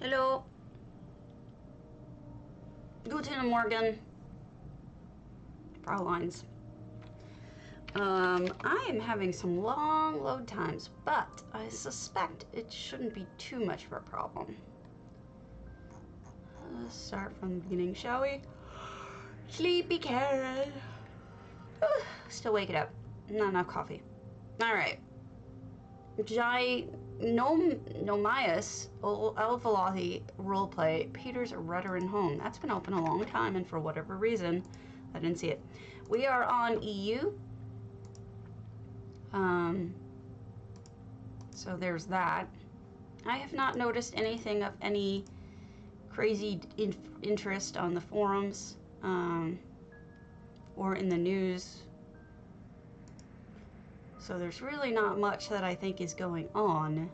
Hello. Guten Morgen. Frauleins. I am having some long load times, but I suspect it shouldn't be too much of a problem. Let's start from the beginning, shall we? Sleepy cat. Still waking up. Not enough coffee. Alright. Nomias, velothi roleplay, Peter's Redoran Home. That's been open a long time, and for whatever reason, I didn't see it. We are on EU. So there's that. I have not noticed anything of any crazy interest on the forums, or in the news. So there's really not much that I think is going on,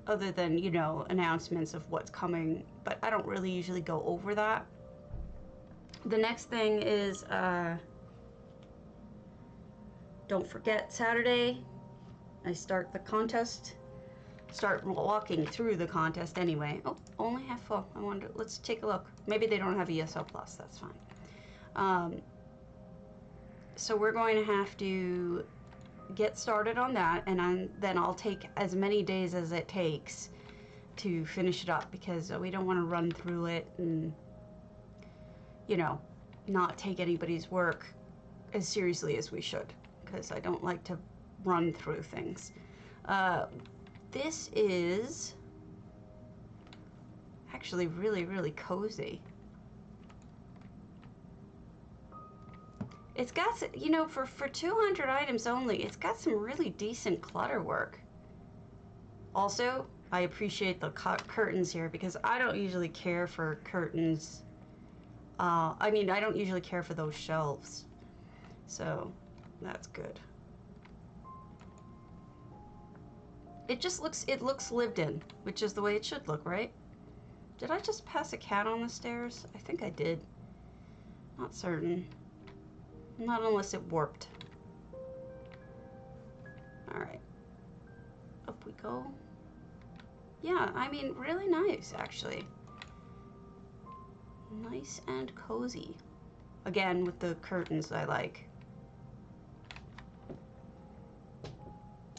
other than, you know, announcements of what's coming, but I don't really usually go over that. The next thing is, don't forget, Saturday, I start the contest. Start walking through the contest anyway. Oh, only half full. I wonder, let's take a look. Maybe they don't have ESL Plus, that's fine. So we're going to have to get started on that, and then I'll take as many days as it takes to finish it up, because we don't want to run through it and, you know, not take anybody's work as seriously as we should, because I don't like to run through things. This is actually really, really cozy. It's got, you know, for 200 items only, it's got some really decent clutter work. Also, I appreciate the curtains here, because I don't usually care for curtains. I mean, I don't usually care for those shelves. So, that's good. It just looks, it looks lived in, which is the way it should look, right? Did I just pass a cat on the stairs? I think I did. Not certain. Not unless it warped. Alright. Up we go. Yeah, I mean, really nice, actually. Nice and cozy. Again, with the curtains I like.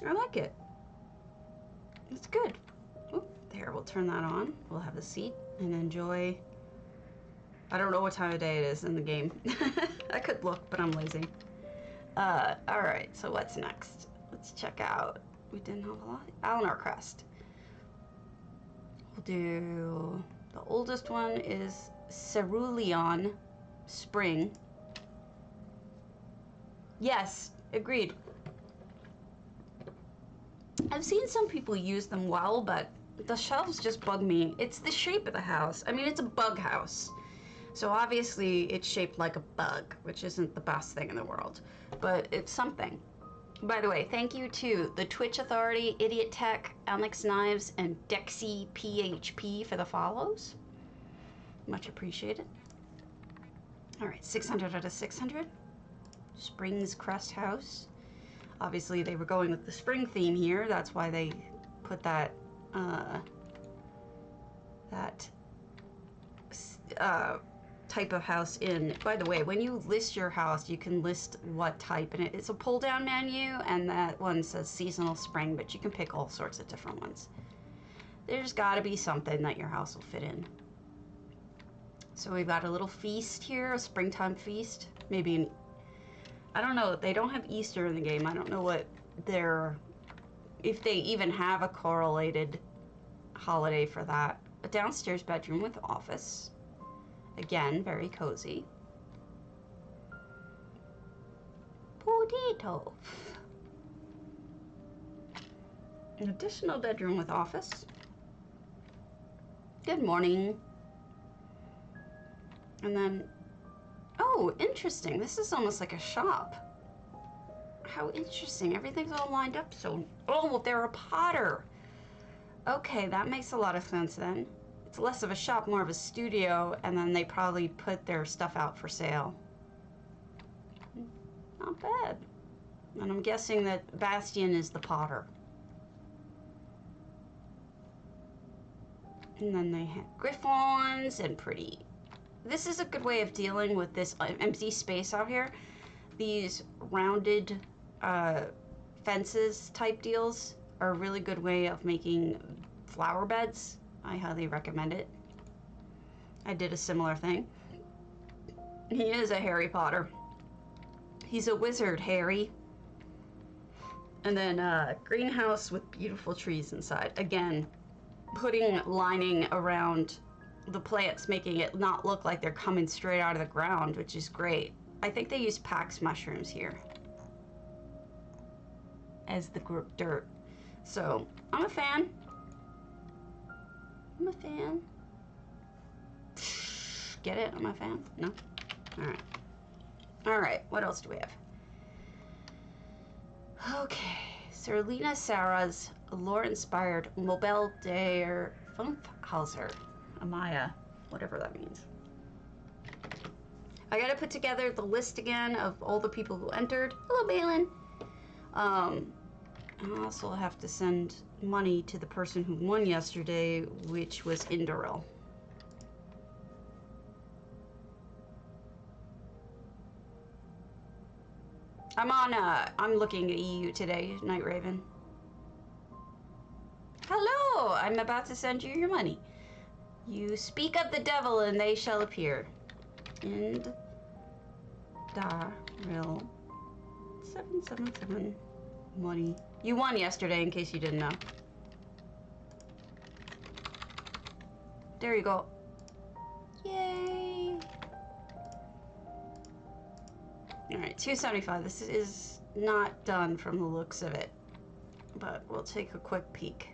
I like it. It's good. Oop, there, we'll turn that on. We'll have a seat and enjoy. I don't know what time of day it is in the game. I could look, but I'm lazy. Alright, so what's next? Let's check out. We didn't have a lot. Alinor Crest. We'll do... The oldest one is Cerulean Spring. Yes, agreed. I've seen some people use them well, but the shelves just bug me. It's the shape of the house. I mean, it's a bug house. So obviously it's shaped like a bug, which isn't the best thing in the world, but it's something. By the way, thank you to the Twitch Authority, Idiot Tech, Alex Knives, and Dexy PHP for the follows. Much appreciated. All right, 600 out of 600. Springs Crest House. Obviously they were going with the spring theme here. That's why they put that, type of house in. By the way, when you list your house, you can list what type, and it's a pull down menu, and that one says seasonal spring, but you can pick all sorts of different ones. There's got to be something that your house will fit in. So we've got a little feast here, a springtime feast. Maybe, I don't know, they don't have Easter in the game. I don't know what their, if they even have a correlated holiday for that. A downstairs bedroom with office. Again, very cozy. Potato. An additional bedroom with office. Good morning. And then, oh, interesting. This is almost like a shop. How interesting. Everything's all lined up so, oh, they're a potter. Okay, that makes a lot of sense then. It's less of a shop, more of a studio, and then they probably put their stuff out for sale. Not bad. And I'm guessing that Bastion is the potter. And then they have griffons and pretty. This is a good way of dealing with this empty space out here. These rounded fences type deals are a really good way of making flower beds. I highly recommend it. I did a similar thing. He is a Harry Potter. He's a wizard, Harry. And then greenhouse with beautiful trees inside. Again, putting lining around the plants, making it not look like they're coming straight out of the ground, which is great. I think they use Pax mushrooms here as the dirt. So, I'm a fan. I'm a fan. Get it? I'm a fan? No? Alright. Alright, what else do we have? Okay. Serlina Sarah's lore-inspired Mobile der Funkhauser. Amaya. Whatever that means. I gotta put together the list again of all the people who entered. Hello, Balin. I also have to send money to the person who won yesterday, which was Indoril. I'm looking at EU today, Night Raven. Hello, I'm about to send you your money. You speak of the devil and they shall appear. And Daril 777 money. You won yesterday, in case you didn't know. There you go. Yay! Alright, 275. This is not done from the looks of it. But we'll take a quick peek.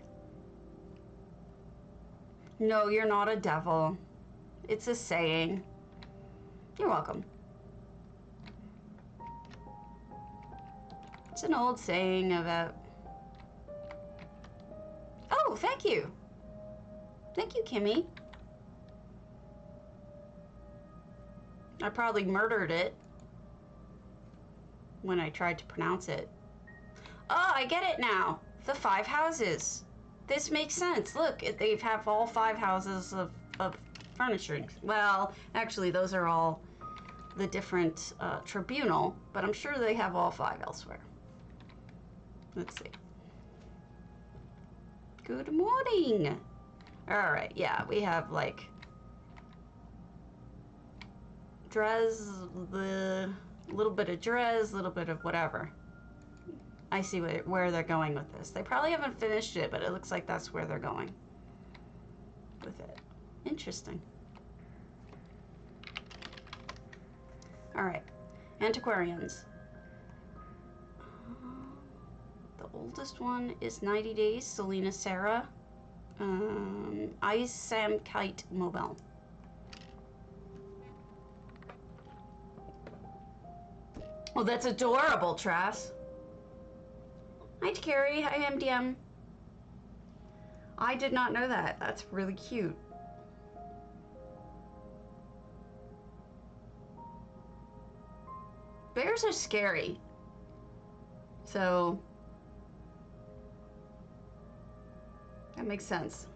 No, you're not a devil. It's a saying. You're welcome. It's an old saying about... Oh, thank you. Thank you, Kimmy. I probably murdered it when I tried to pronounce it. Oh, I get it now. The 5 houses. This makes sense. Look, they have all 5 houses of furnishing. Well, actually, those are all the different tribunal, but I'm sure they have all 5 elsewhere. Let's see. Good morning. All right, yeah, we have like Drez, the little bit of Drez, little bit of whatever. I see where they're going with this. They probably haven't finished it, but it looks like that's where they're going with it. Interesting. All right, antiquarians. The oldest one is 90 days, Selena Sarah. Isam Kite Mobile. Oh, that's adorable, Trass. Hi, Carrie. Hi, MDM. I did not know that. That's really cute. Bears are scary. So... that makes sense.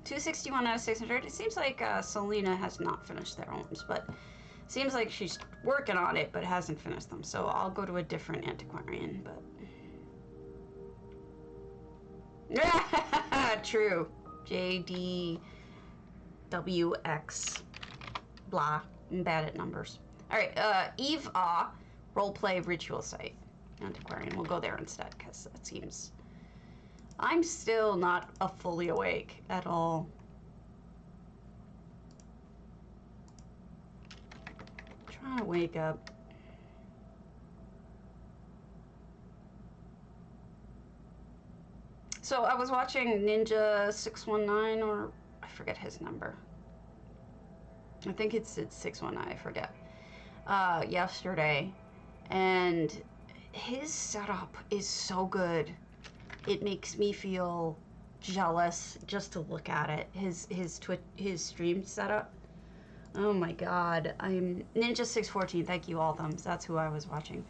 261 out of 600. It seems like Selena has not finished their homes, but seems like she's working on it, but hasn't finished them. So I'll go to a different antiquarian, but... True. JDWX. Blah. I'm bad at numbers. Alright, Eve roleplay ritual site. Antiquarian. We'll go there instead, because that seems... I'm still not fully awake at all. I'm trying to wake up. So I was watching Ninja 619, or I forget his number. I think it's 619, I forget. Yesterday, and his setup is so good. It makes me feel jealous just to look at it. His stream setup. Oh my god. I'm Ninja 614. Thank you, all thumbs. That's who I was watching.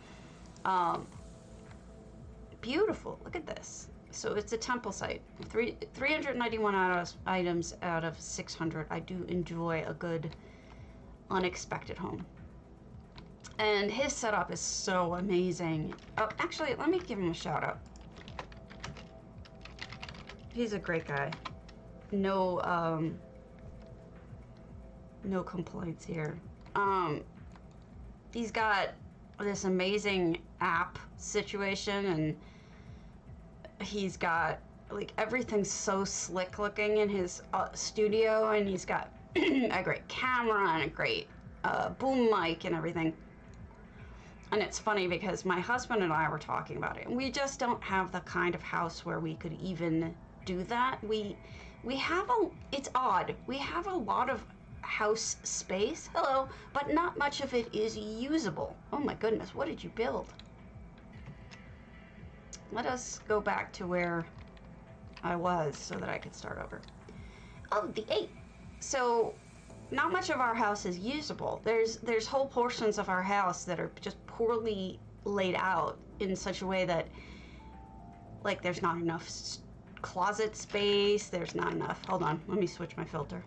Beautiful. Look at this. So it's a temple site. 391 items out of 600. I do enjoy a good unexpected home. And his setup is so amazing. Oh, actually, let me give him a shout out. He's a great guy. No, no complaints here. He's got this amazing app situation, and he's got like everything's so slick looking in his studio, and he's got a great camera and a great boom mic and everything. And it's funny because my husband and I were talking about it, and we just don't have the kind of house where we could even do that. We have it's odd. We have a lot of house space, hello, but not much of it is usable. Oh my goodness, what did you build? Let us go back to where I was so that I could start over. Oh, the 8. So not much of our house is usable. There's whole portions of our house that are just poorly laid out in such a way that, like, there's not enough closet space, there's not enough. Hold on, let me switch my filter.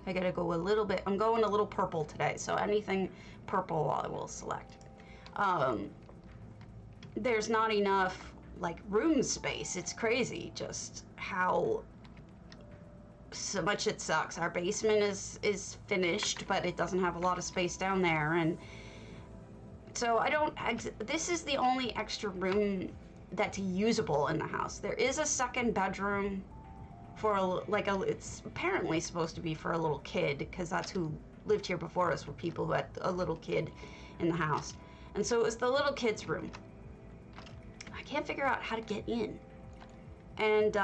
I gotta go a little bit, I'm going a little purple today, so anything purple I will select. There's not enough, like, room space. It's crazy just how so much it sucks. Our basement is finished, but it doesn't have a lot of space down there, and so I don't, this is the only extra room that's usable in the house. There is a second bedroom for it's apparently supposed to be for a little kid, because that's who lived here before us, were people who had a little kid in the house. And so it was the little kid's room. I can't figure out how to get in. And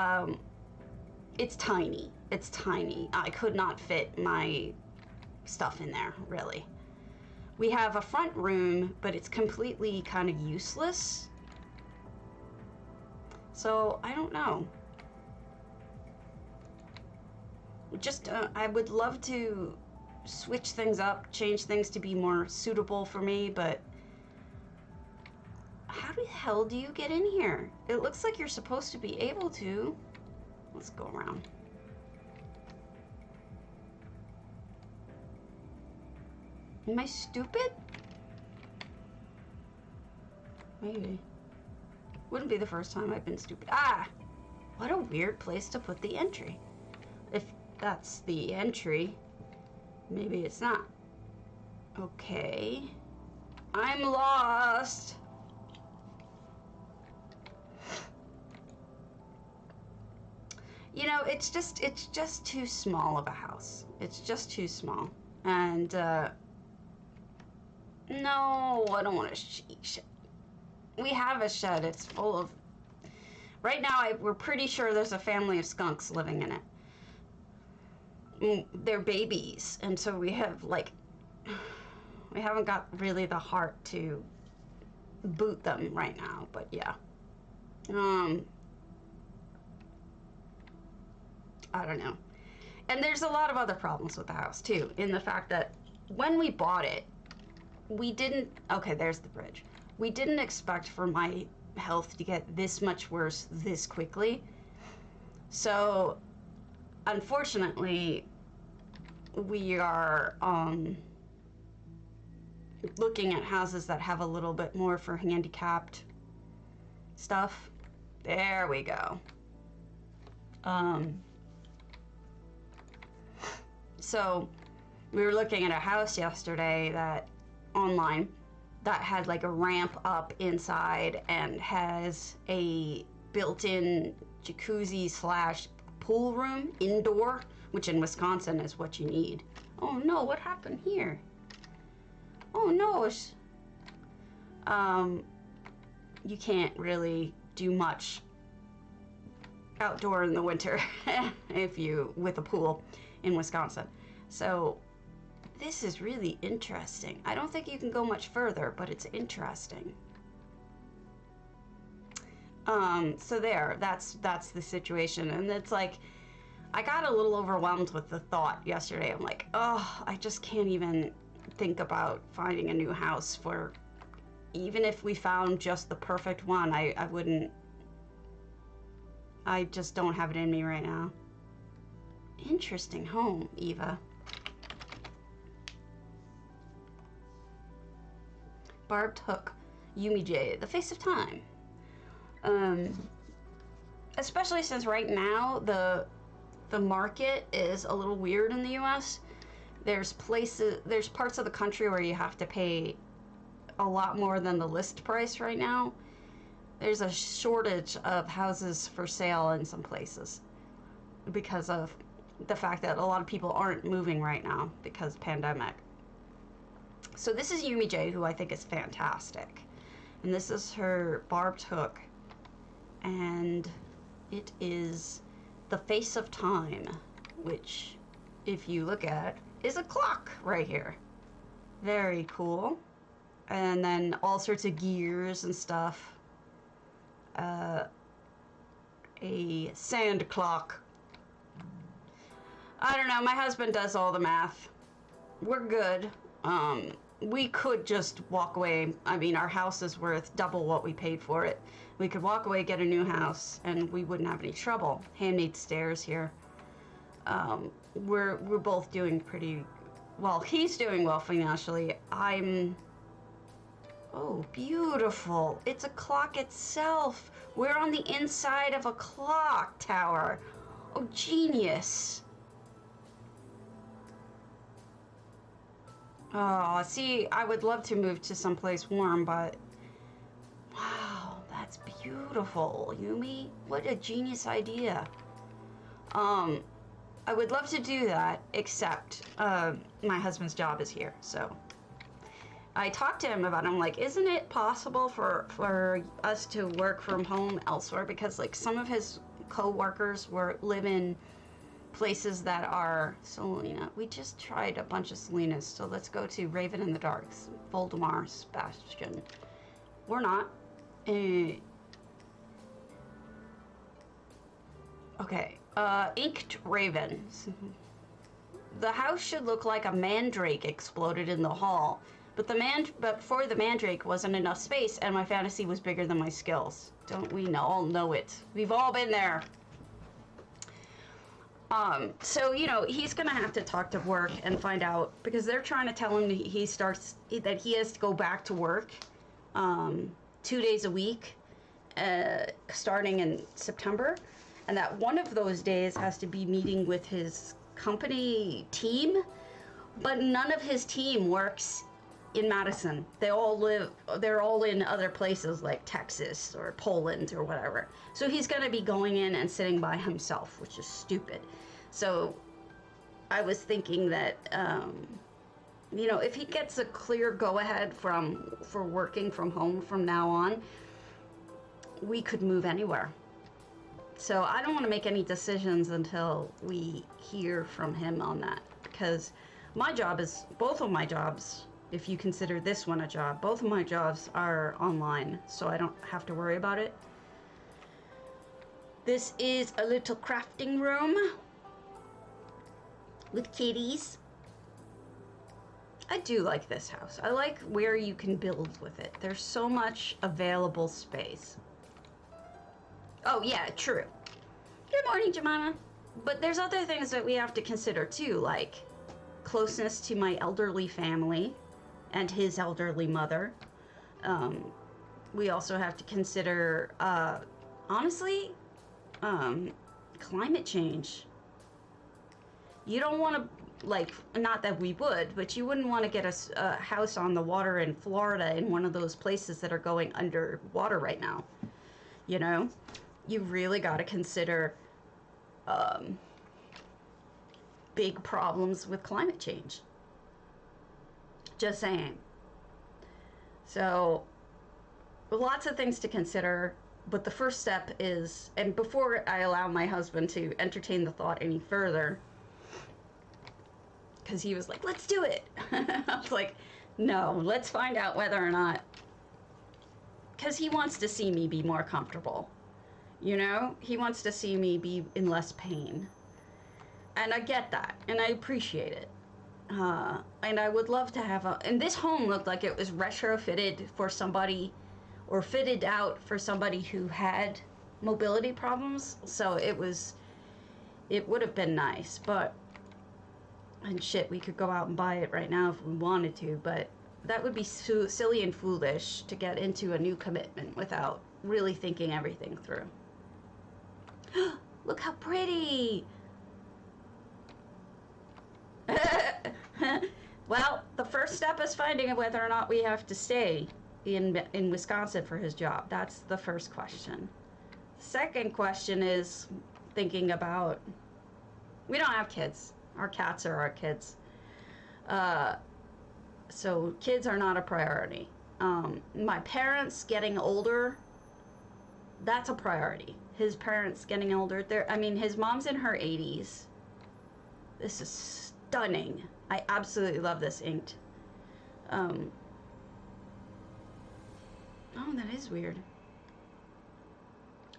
it's tiny. It's tiny. I could not fit my stuff in there, really. We have a front room, but it's completely kind of useless. So I don't know. Just, I would love to switch things up, change things to be more suitable for me, but how the hell do you get in here? It looks like you're supposed to be able to. Let's go around. Am I stupid? Maybe. Wouldn't be the first time I've been stupid. Ah! What a weird place to put the entry. If that's the entry, maybe it's not. Okay. I'm lost. You know, it's just too small of a house. It's just too small. And, no, I don't want a shed. We have a shed. It's full of, right now we're pretty sure there's a family of skunks living in it. They're babies, and so we have, like, we haven't got really the heart to boot them right now, but yeah. I don't know. And there's a lot of other problems with the house too, in the fact that when we bought it, we didn't, okay, there's the bridge. We didn't expect for my health to get this much worse this quickly. So unfortunately, we are looking at houses that have a little bit more for handicapped stuff. There we go. So we were looking at a house yesterday that online that had like a ramp up inside and has a built-in jacuzzi slash pool room indoor, which in Wisconsin is what you need. Oh no, what happened here? Oh no, you can't really do much outdoor in the winter if you with a pool in Wisconsin. So this is really interesting. I don't think you can go much further, but it's interesting. So there, that's the situation. And it's like, I got a little overwhelmed with the thought yesterday. I'm like, oh, I just can't even think about finding a new house for, even if we found just the perfect one, I wouldn't I just don't have it in me right now. Interesting home, Eva. Barbed hook. Yumi J, the face of time. Especially since right now the market is a little weird in the US. There's parts of the country where you have to pay a lot more than the list price right now. There's a shortage of houses for sale in some places because of the fact that a lot of people aren't moving right now because pandemic. So this is Yumi J, who I think is fantastic. And this is her barbed hook. And it is the face of time, which, if you look at, is a clock right here. Very cool. And then all sorts of gears and stuff. A sand clock. I don't know, my husband does all the math. We're good. We could just walk away. I mean, our house is worth double what we paid for it. We could walk away, get a new house, and we wouldn't have any trouble. Handmade stairs here. We're both doing pretty well. He's doing well financially. Oh, beautiful. It's a clock itself. We're on the inside of a clock tower. Oh, genius. Oh, see, I would love to move to someplace warm, but wow, that's beautiful, Yumi. What a genius idea. I would love to do that, except my husband's job is here, so I talked to him about it. I'm like, isn't it possible for us to work from home elsewhere? Because like some of his co-workers live in places that are Selena. We just tried a bunch of Selenas, so let's go to Raven in the Darks, Voldemort's Bastion. We're not. Okay, Inked Raven. The house should look like a mandrake exploded in the hall, but for the mandrake wasn't enough space, and my fantasy was bigger than my skills. Don't we all know it? We've all been there. So, you know, he's gonna have to talk to work and find out, because they're trying to tell him that he has to go back to work 2 days a week starting in September, and that one of those days has to be meeting with his company team, but none of his team works in Madison. They're all in other places like Texas or Poland or whatever. So he's gonna be going in and sitting by himself, which is stupid. So I was thinking that, you know, if he gets a clear go-ahead for working from home from now on, we could move anywhere. So I don't want to make any decisions until we hear from him on that, because both of my jobs, if you consider this one a job, both of my jobs are online, so I don't have to worry about it. This is a little crafting room with kitties. I do like this house. I like where you can build with it. There's so much available space. Oh yeah, true. Good morning, Jemima. But there's other things that we have to consider too, like closeness to my elderly family and his elderly mother. We also have to consider, honestly, climate change. You don't want to, like, not that we would, but you wouldn't want to get a house on the water in Florida in one of those places that are going underwater right now. You know? You really got to consider big problems with climate change. Just saying. So, lots of things to consider, but the first step is, and before I allow my husband to entertain the thought any further, because he was like, let's do it. I was like, no, let's find out whether or not, because he wants to see me be more comfortable. You know, he wants to see me be in less pain. And I get that, and I appreciate it. And I would love to have and this home looked like it was retrofitted for somebody, or fitted out for somebody who had mobility problems, so it would have been nice, but, and shit, we could go out and buy it right now if we wanted to, but that would be silly and foolish to get into a new commitment without really thinking everything through. Look how pretty! Well, the first step is finding whether or not we have to stay in Wisconsin for his job. That's the first question. Second question is thinking about, we don't have kids. Our cats are our kids. So kids are not a priority. My parents getting older, that's a priority. His parents getting older, I mean, his mom's in her 80s. This is stunning. I absolutely love this inked. Oh, that is weird.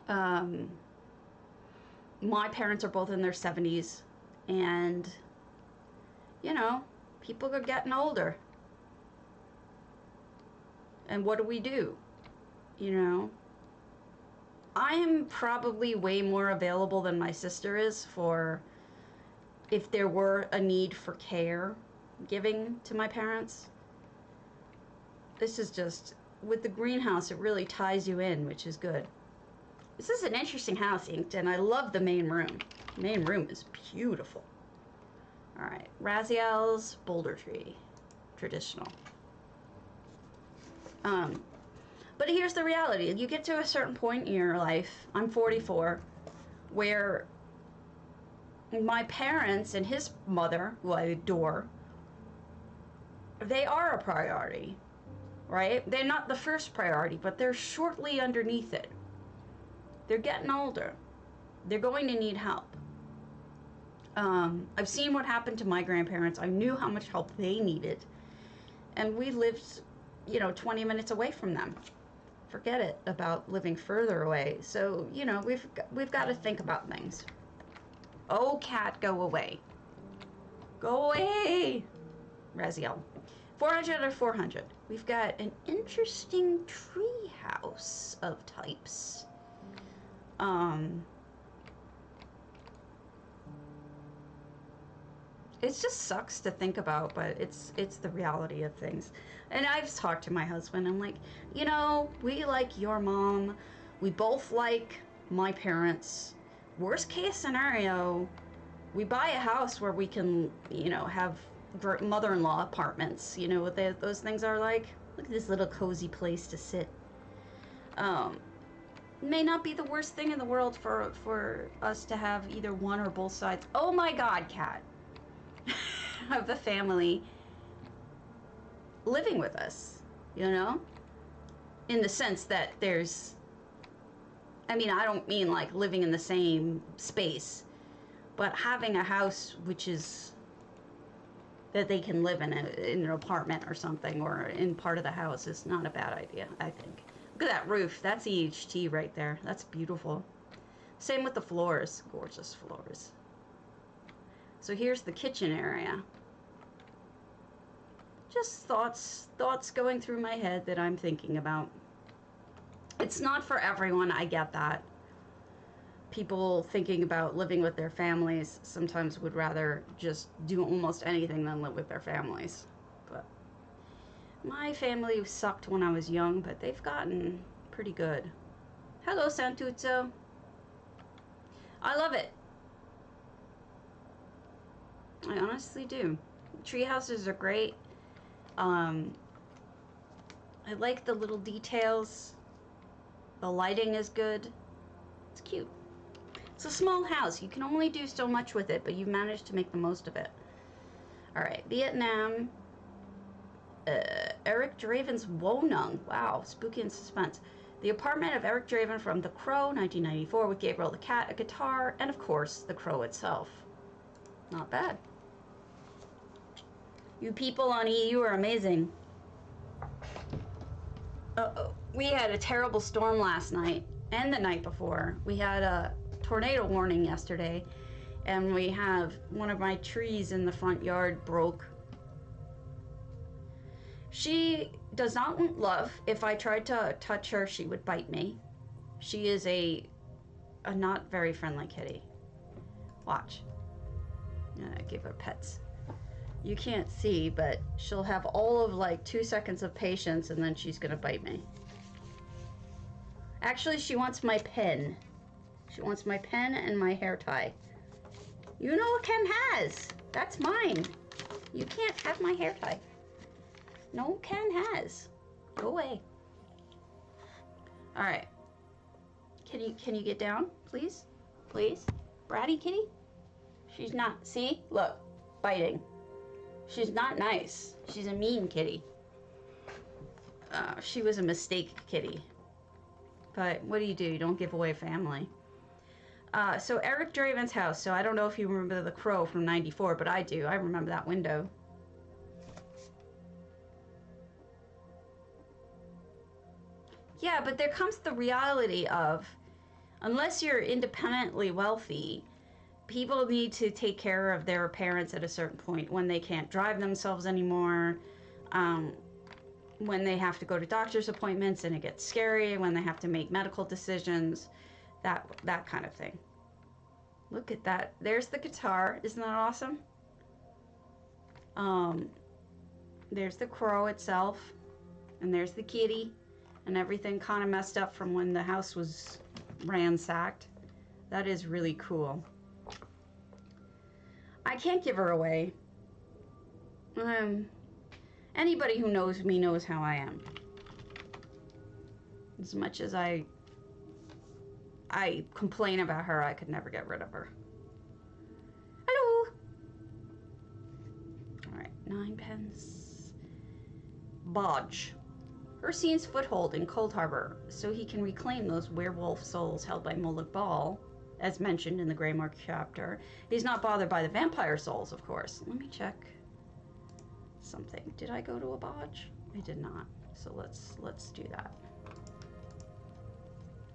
My parents are both in their 70s, and, you know, people are getting older. And what do? You know? I am probably way more available than my sister is for if there were a need for care giving to my parents. This is just, with the greenhouse, it really ties you in, which is good. This is an interesting house, inked, and I love the main room. The main room is beautiful. All right, Raziel's bouldertree, traditional. But here's the reality. You get to a certain point in your life, I'm 44, where my parents and his mother, who I adore, they are a priority, right? They're not the first priority, but they're shortly underneath it. They're getting older. They're going to need help. I've seen what happened to my grandparents. I knew how much help they needed. And we lived, you know, 20 minutes away from them. Forget it about living further away. So, you know, we've got to think about things. Oh, cat, go away. Go away! Raziel. 400 or 400. We've got an interesting tree house of types. It just sucks to think about, but it's the reality of things. And I've talked to my husband. I'm like, you know, we like your mom. We both like my parents. Worst case scenario, we buy a house where we can, you know, have mother-in-law apartments. You know what those things are like? Look at this little cozy place to sit. May not be the worst thing in the world for us to have either one or both sides. Oh my God, cat. Of the family living with us, you know? In the sense that there's, I mean, I don't mean like living in the same space, but having a house which is, that they can live in an apartment or something, or in part of the house is not a bad idea, I think. Look at that roof. That's EHT right there. That's beautiful. Same with the floors. Gorgeous floors. So here's the kitchen area. Just thoughts going through my head that I'm thinking about. It's not for everyone, I get that. People thinking about living with their families sometimes would rather just do almost anything than live with their families. But my family sucked when I was young, but they've gotten pretty good. Hello, Santuzzo. I love it. I honestly do. Tree houses are great. I like the little details. The lighting is good. It's cute. It's a small house. You can only do so much with it, but you've managed to make the most of it. All right, Vietnam. Eric Draven's Wohnung. Wow, spooky and suspense. The apartment of Eric Draven from The Crow, 1994, with Gabriel the cat, a guitar, and of course, The Crow itself. Not bad. You people on EU are amazing. We had a terrible storm last night and the night before. We had a tornado warning yesterday, and we have one of my trees in the front yard broke. She does not want love. If I tried to touch her, she would bite me. She is a a not very friendly kitty. Watch. Give her pets. You can't see, but she'll have all of like 2 seconds of patience and then she's gonna bite me. Actually, she wants my pen. She wants my pen and my hair tie. You know what Ken has? That's mine. You can't have my hair tie. No, Ken has. Go away. All right. Can you get down, please? Please? Bratty kitty? She's not, see? Look, biting. She's not nice. She's a mean kitty. She was a mistake kitty. But what do? You don't give away family. So Eric Draven's house. So I don't know if you remember the crow from '94, but I do. I remember that window. Yeah, but there comes the reality of, unless you're independently wealthy, people need to take care of their parents at a certain point when they can't drive themselves anymore, when they have to go to doctor's appointments and it gets scary, when they have to make medical decisions, that kind of thing. Look at that. There's the guitar. Isn't that awesome? There's the crow itself, and there's the kitty, and everything kind of messed up from when the house was ransacked. That is really cool. I can't give her away. Anybody who knows me knows how I am. As much as I complain about her, I could never get rid of her. Hello! Alright, 9 pence. Bodge. Hircine's foothold in Coldharbour, so he can reclaim those werewolf souls held by Mournoth Ball, as mentioned in the Greymark chapter. He's not bothered by the vampire souls, of course. Let me check something. Did I go to a bodge? I did not. So let's do that.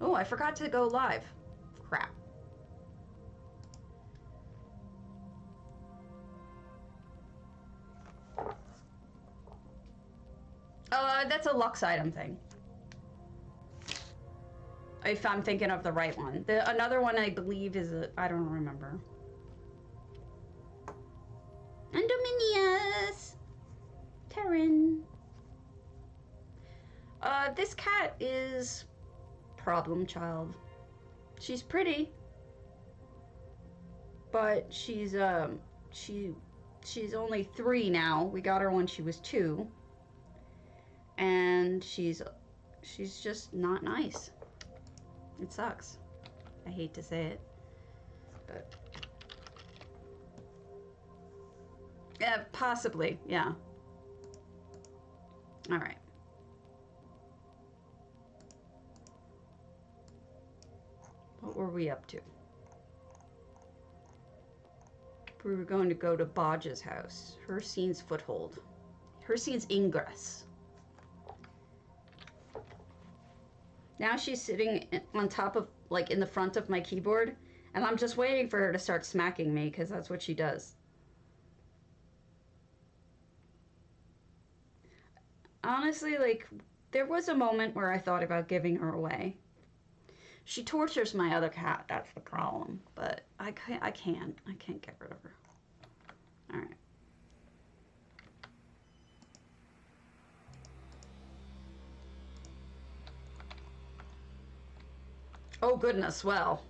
Oh, I forgot to go live. Crap. That's a Lux item thing. If I'm thinking of the right one. Another one I believe is I don't remember. Endominius! Terran. This cat is problem child. She's pretty, but she's only 3 now. We got her when she was 2, and she's just not nice. It sucks. I hate to say it, but yeah, possibly, yeah. All right. What were we up to? We were going to go to Bodge's house. Hircine's foothold. Hircine's ingress. Now she's sitting on top of, like, in the front of my keyboard, and I'm just waiting for her to start smacking me, because that's what she does. Honestly, like, there was a moment where I thought about giving her away. She tortures my other cat, that's the problem. But I can't get rid of her. All right. Oh goodness, well.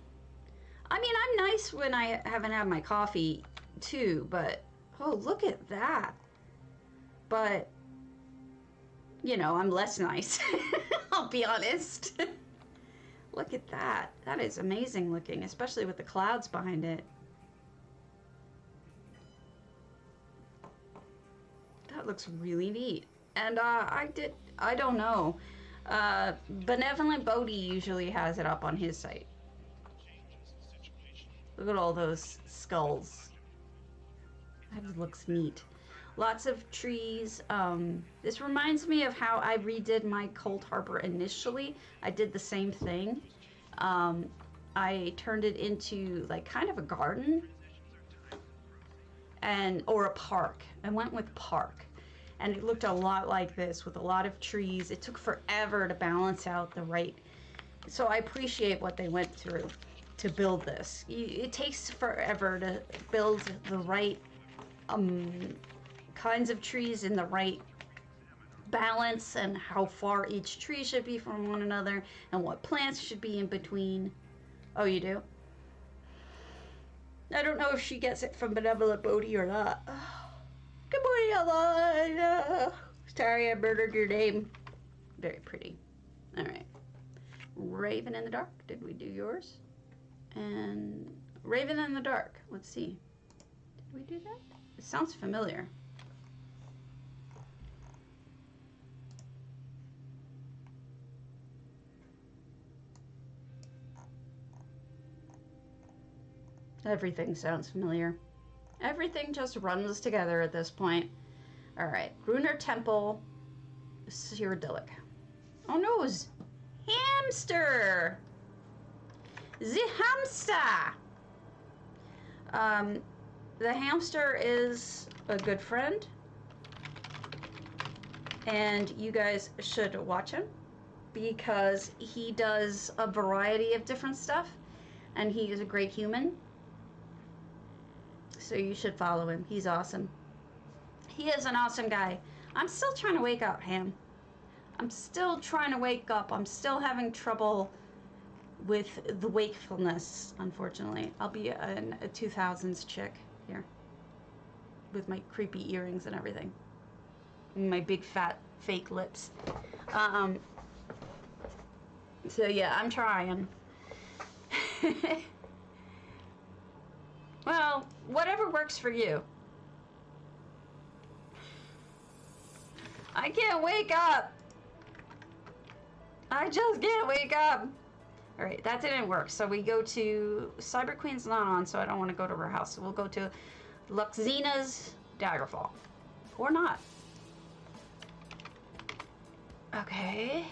I mean, I'm nice when I haven't had my coffee too, but oh, look at that. But, you know, I'm less nice. I'll be honest. Look at that. That is amazing looking, especially with the clouds behind it. That looks really neat. And I don't know. Benevolent Bodhi usually has it up on his site. Look at all those skulls. That looks neat. Lots of trees. This reminds me of how I redid my Coldharbour initially. I did the same thing. I turned it into like kind of a garden or a park. I went with park. And it looked a lot like this with a lot of trees. It took forever to balance out the right. So I appreciate what they went through. to build this. It takes forever to build the right kinds of trees in the right balance, and how far each tree should be from one another, and what plants should be in between. Oh, you do? I don't know if she gets it from Benevolent Bodhi or not. Good morning, Ella. Sorry I murdered your name. Very pretty. Alright. Raven in the Dark. Did we do yours? And Raven in the Dark. Let's see. Did we do that? It sounds familiar. Everything sounds familiar. Everything just runs together at this point. Alright. Gruner Temple. Cyrodiilic. Oh no, hamster! The hamster! The hamster is a good friend, and you guys should watch him because he does a variety of different stuff, and he is a great human. So you should follow him. He's awesome. He is an awesome guy. I'm still trying to wake up, Ham. I'm still trying to wake up. I'm still having trouble with the wakefulness, unfortunately. I'll be a 2000s chick here with my creepy earrings and everything. And my big fat fake lips. So yeah, I'm trying. Well, whatever works for you. I can't wake up. I just can't wake up. All right, that didn't work. So we go to Cyber Queen's not on, so I don't want to go to her house. So we'll go to Luxina's Daggerfall. Or not. Okay.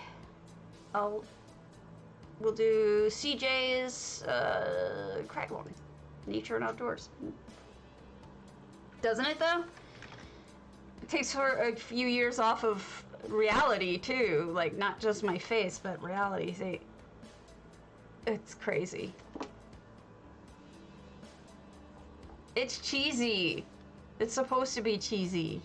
We'll do CJ's Craglorn. Nature and Outdoors. Doesn't it though? It takes her a few years off of reality too. Like not just my face, but reality. See, it's crazy. It's cheesy. It's supposed to be cheesy.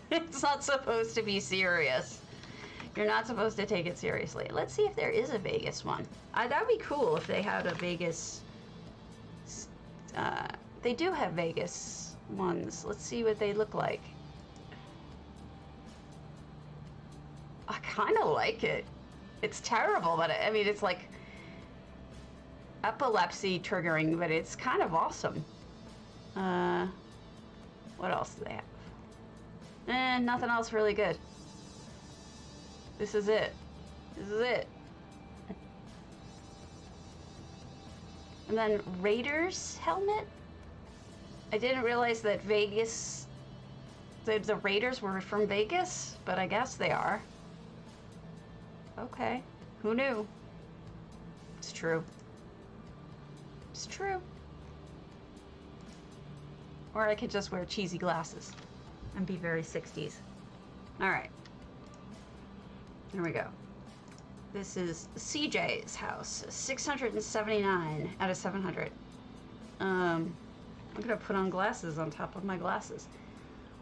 It's not supposed to be serious. You're not supposed to take it seriously. Let's see if there is a Vegas one. That'd be cool if they had a Vegas. They do have Vegas ones. Let's see what they look like. I kind of like it. It's terrible, but I mean, it's like epilepsy triggering, but it's kind of awesome. What else do they have? Nothing else really good. This is it. This is it. And then Raiders helmet. I didn't realize that Vegas, the Raiders were from Vegas, but I guess they are. Okay. Who knew? It's true. It's true. Or I could just wear cheesy glasses and be very 60s. All right. Here we go. This is CJ's house, 679 out of 700. I'm gonna put on glasses on top of my glasses.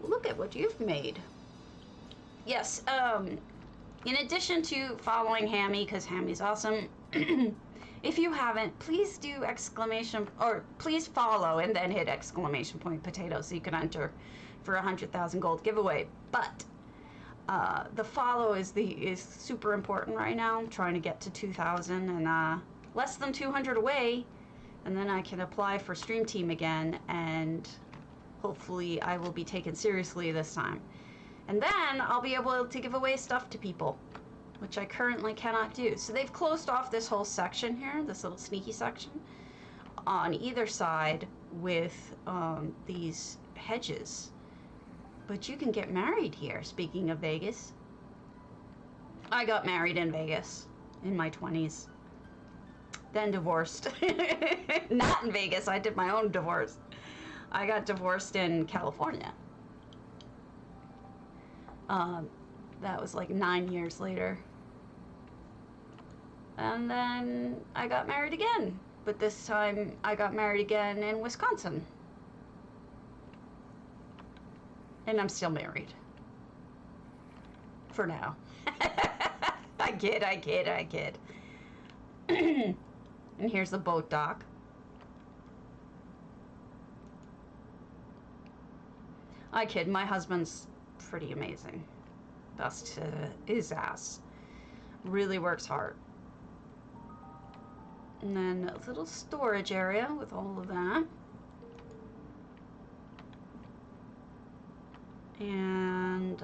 Look at what you've made. Yes, in addition to following Hammy, because Hammy's awesome, if you haven't, please do please follow and then hit exclamation point potato so you can enter for 100,000 gold giveaway. But the follow is super important right now. I'm trying to get to 2,000 and less than 200 away, and then I can apply for Stream Team again, and hopefully I will be taken seriously this time. And then I'll be able to give away stuff to people, which I currently cannot do. So they've closed off this whole section here, this little sneaky section, on either side with these hedges. But you can get married here, speaking of Vegas. I got married in Vegas in my 20s. Then divorced. Not in Vegas, I did my own divorce. I got divorced in California. That was like 9 years later. And then I got married again. But this time I got married again in Wisconsin. And I'm still married. For now. I kid. And here's the boat dock. I kid, my husband's pretty amazing. Bust to his ass. Really works hard. And then a little storage area with all of that. And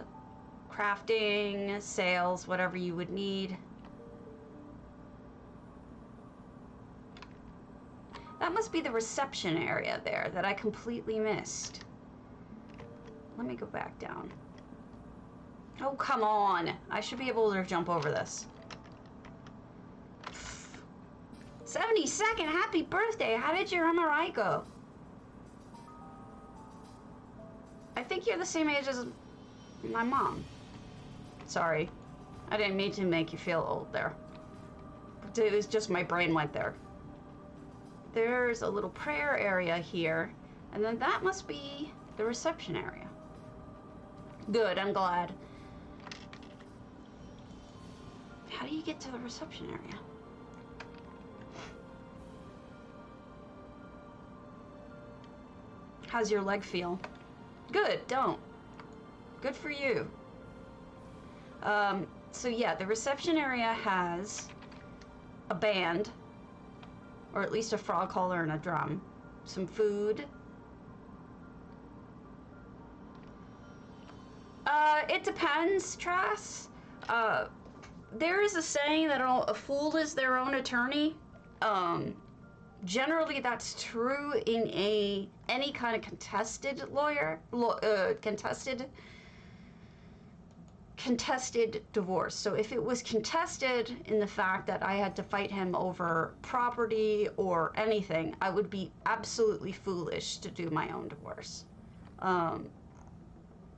crafting, sales, whatever you would need. That must be the reception area there that I completely missed. Let me go back down. Oh, come on. I should be able to jump over this. 72nd, happy birthday. How did your MRI go? I think you're the same age as my mom. Sorry. I didn't mean to make you feel old there. It was just my brain went there. There's a little prayer area here. And then that must be the reception area. Good, I'm glad. How do you get to the reception area? How's your leg feel? Good, don't. Good for you. So yeah, the reception area has a band, or at least a frog caller and a drum, some food. It depends, Trass. There is a saying that a fool is their own attorney. Generally, that's true in any kind of contested contested divorce. So if it was contested in the fact that I had to fight him over property or anything, I would be absolutely foolish to do my own divorce.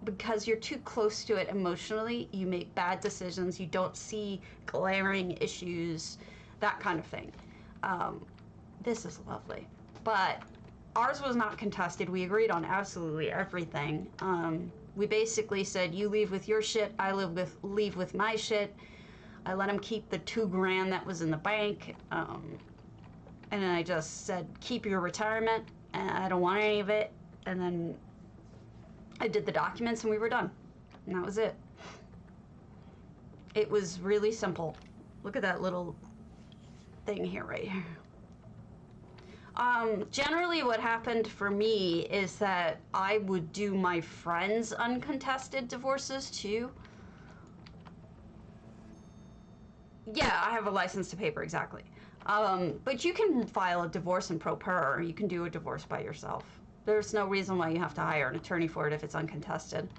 Because you're too close to it emotionally, you make bad decisions, you don't see glaring issues, that kind of thing. This is lovely. But ours was not contested. We agreed on absolutely everything. We basically said, you leave with your shit, I leave with my shit. I let him keep the $2,000 that was in the bank. And I just said, keep your retirement, and I don't want any of it. And then I did the documents and we were done. And that was it. It was really simple. Look at that little thing here, right here. Generally what happened for me is that I would do my friends' uncontested divorces too. Yeah, I have a license to paper, exactly. But you can file a divorce in pro per, or you can do a divorce by yourself. There's no reason why you have to hire an attorney for it if it's uncontested.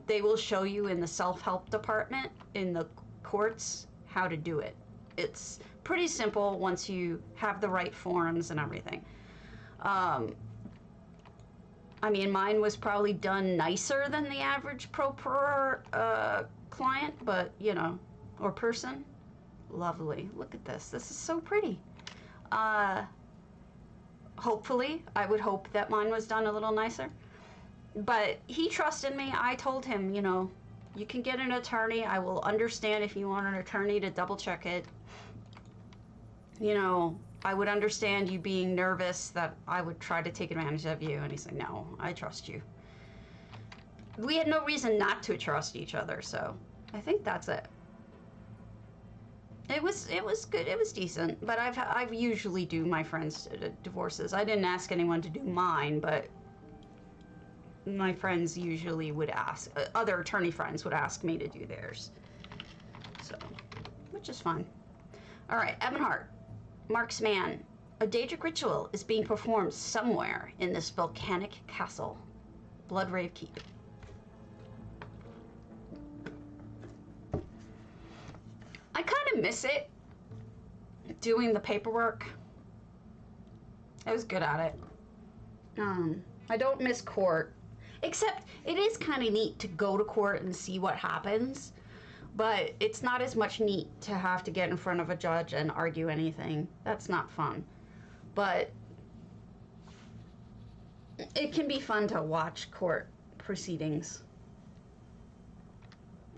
They will show you in the self-help department in the courts how to do it. It's pretty simple once you have the right forms and everything. I mean, mine was probably done nicer than the average pro per client, but you know, or person. Lovely. Look at this. This is so pretty. Hopefully, I would hope that mine was done a little nicer. But he trusted me. I told him, you know, you can get an attorney. I will understand if you want an attorney to double check it. You know, I would understand you being nervous that I would try to take advantage of you. And he's like, no, I trust you. We had no reason not to trust each other, so I think that's it. It was good. It was decent. But I've usually do my friends' divorces. I didn't ask anyone to do mine, but my friends usually would ask. Other attorney friends would ask me to do theirs. So, which is fine. All right, Ebonheart. Mark's man. A Daedric ritual is being performed somewhere in this volcanic castle. Bloodrave Keep. I kind of miss it, doing the paperwork. I was good at it. I don't miss court, except it is kind of neat to go to court and see what happens, But it's not as much neat to have to get in front of a judge and argue anything. That's not fun. But it can be fun to watch court proceedings.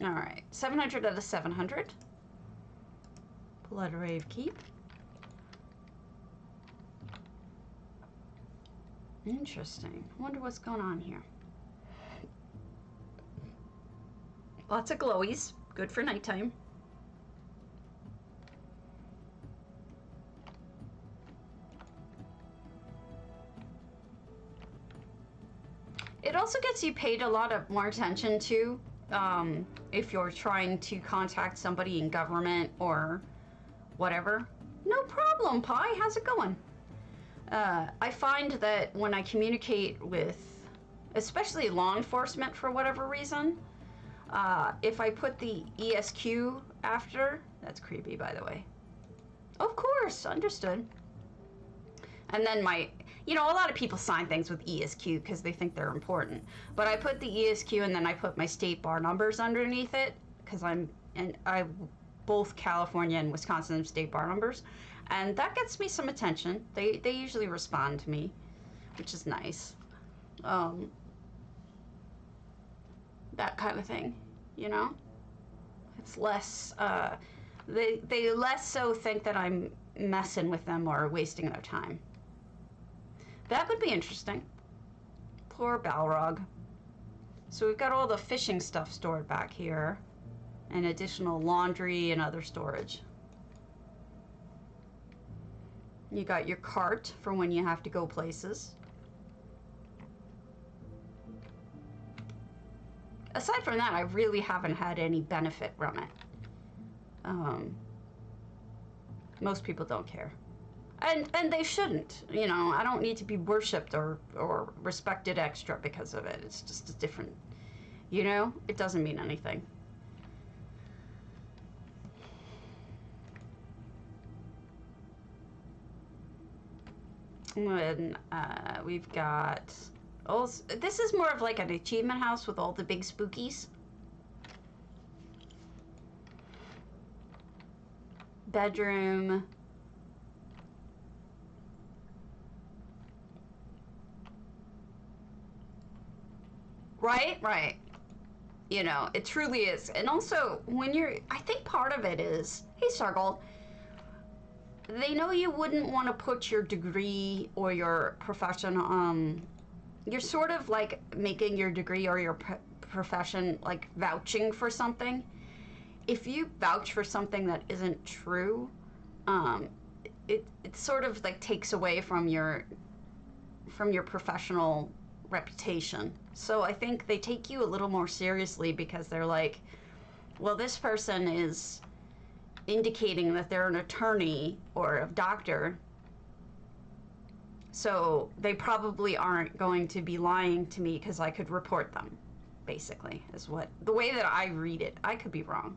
All right, 700 out of 700. Bloodrave Keep. Interesting. I wonder what's going on here. Lots of glowies. Good for nighttime. It also gets you paid a lot of more attention to if you're trying to contact somebody in government or whatever. No problem, Pi. How's it going? I find that when I communicate with, especially law enforcement for whatever reason, if I put the ESQ after, that's creepy, by the way. Of course, understood. And then you know, a lot of people sign things with ESQ because they think they're important. But I put the ESQ and then I put my state bar numbers underneath it because I both California and Wisconsin state bar numbers. And that gets me some attention. They usually respond to me, which is nice. That kind of thing, you know? It's less, they less so think that I'm messing with them or wasting their time. That would be interesting. Poor Balrog. So we've got all the fishing stuff stored back here, and additional laundry and other storage. You got your cart for when you have to go places. Aside from that, I really haven't had any benefit from it. Most people don't care. And they shouldn't, you know. I don't need to be worshipped or respected extra because of it. It's just a different, you know? It doesn't mean anything. And we've got, also, this is more of like an achievement house with all the big spookies. Bedroom. Right. You know, it truly is. And also, when I think part of it is, hey, Sargold, they know you wouldn't want to put your degree or your profession, you're sort of like making your degree or your profession like vouching for something. If you vouch for something that isn't true, it sort of like takes away from your professional reputation. So I think they take you a little more seriously because they're like, well, this person is indicating that they're an attorney or a doctor, so they probably aren't going to be lying to me because I could report them, basically, is what the way that I read it. I could be wrong,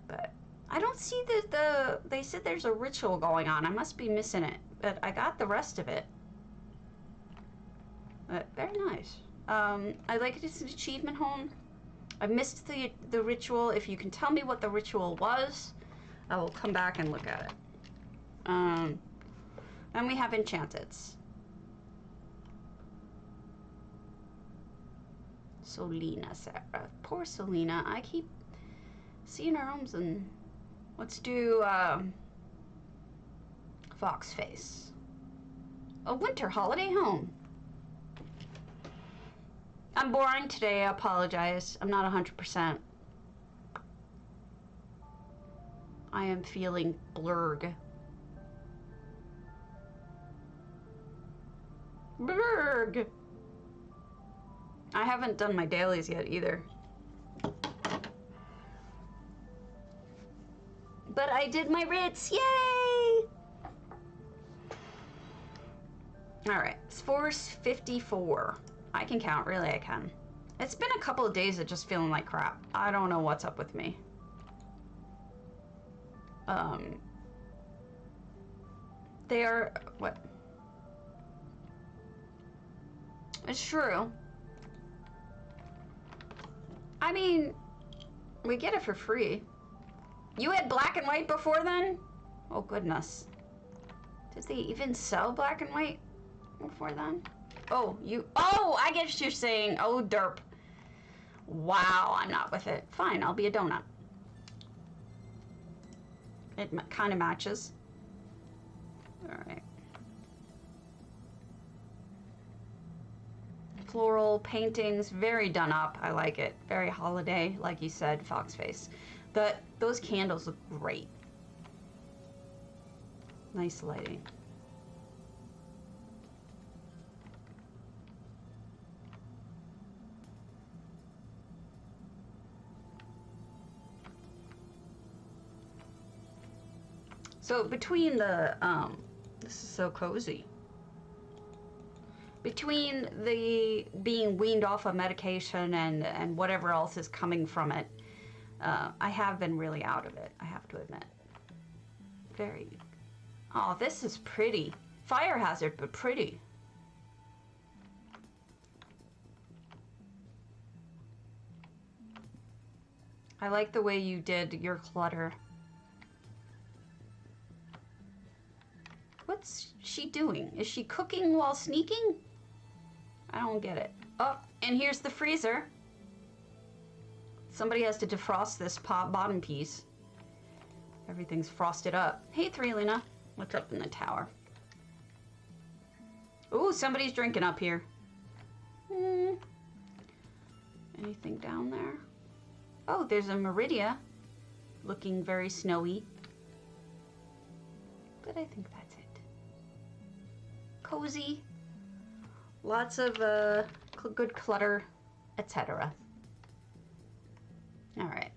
but I don't see that they said there's a ritual going on. I must be missing it, but I got the rest of it. But very nice. I like it. It's an achievement home. I missed the ritual. If you can tell me what the ritual was, I will come back and look at it. Then we have enchanteds. Selena, Sarah. Poor Selena. I keep seeing her homes, and let's do Foxface. A winter holiday home. I'm boring today, I apologize. I'm not 100%. I am feeling blurg. Blurg! I haven't done my dailies yet either. But I did my writs, yay! Alright, it's 454. I can count, really I can. It's been a couple of days of just feeling like crap. I don't know what's up with me. They are, what? It's true. I mean, We get it for free. You had black and white before then? Oh, goodness. Did they even sell black and white before then? Oh, oh, I guess you're saying, oh, derp. Wow, I'm not with it. Fine, I'll be a donut. It kind of matches. All right. Floral paintings, very done up. I like it. Very holiday, like you said, fox face. Those candles look great. Nice lighting. So between the, this is so cozy. Between the being weaned off of medication and whatever else is coming from it, I have been really out of it, I have to admit. Very, oh, this is pretty. Fire hazard, but pretty. I like the way you did your clutter. What's she doing? Is she cooking while sneaking? I don't get it. Oh, and here's the freezer. Somebody has to defrost this bottom piece. Everything's frosted up. Hey, Threlina. What's up in the tower? Ooh, somebody's drinking up here. Anything down there? Oh, there's a Meridia. Looking very snowy. But I think that's it. Cozy. Lots of good clutter, etc. All right.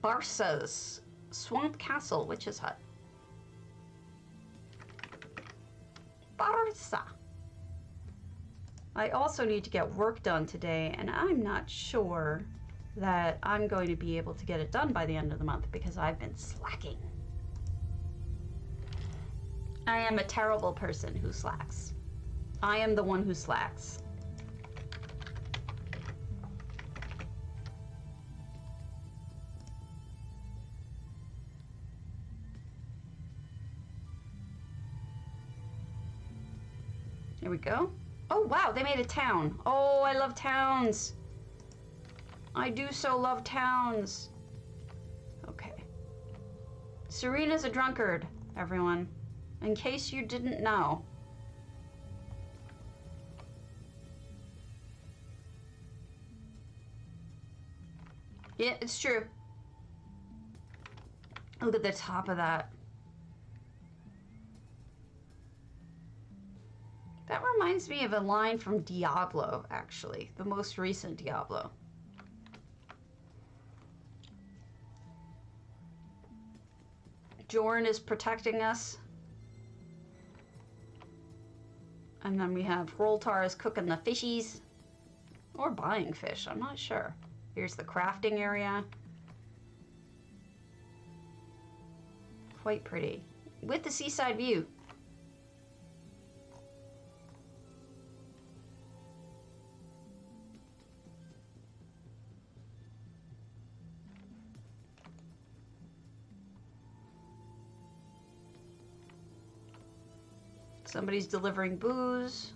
Barsa's Swamp Castle Witch's Hut. Barsa. I also need to get work done today, and I'm not sure that I'm going to be able to get it done by the end of the month because I've been slacking. I am a terrible person who slacks. I am the one who slacks. Here we go. Oh, wow, they made a town. Oh, I love towns. I do so love towns. Okay. Serena's a drunkard, everyone. In case you didn't know. Yeah, it's true. Look at the top of that. That reminds me of a line from Diablo, actually. The most recent Diablo. Jorn is protecting us. And then we have Roltar is cooking the fishies. Or buying fish, I'm not sure. Here's the crafting area. Quite pretty. With the seaside view. Somebody's delivering booze.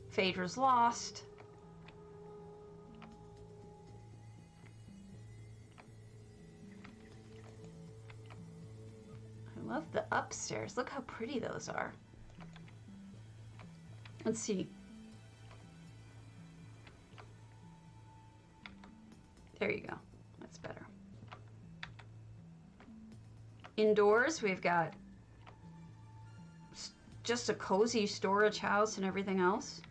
Phaedra's lost. I love the upstairs. Look how pretty those are. Let's see. There you go. That's better. Indoors, we've got just a cozy storage house and everything else.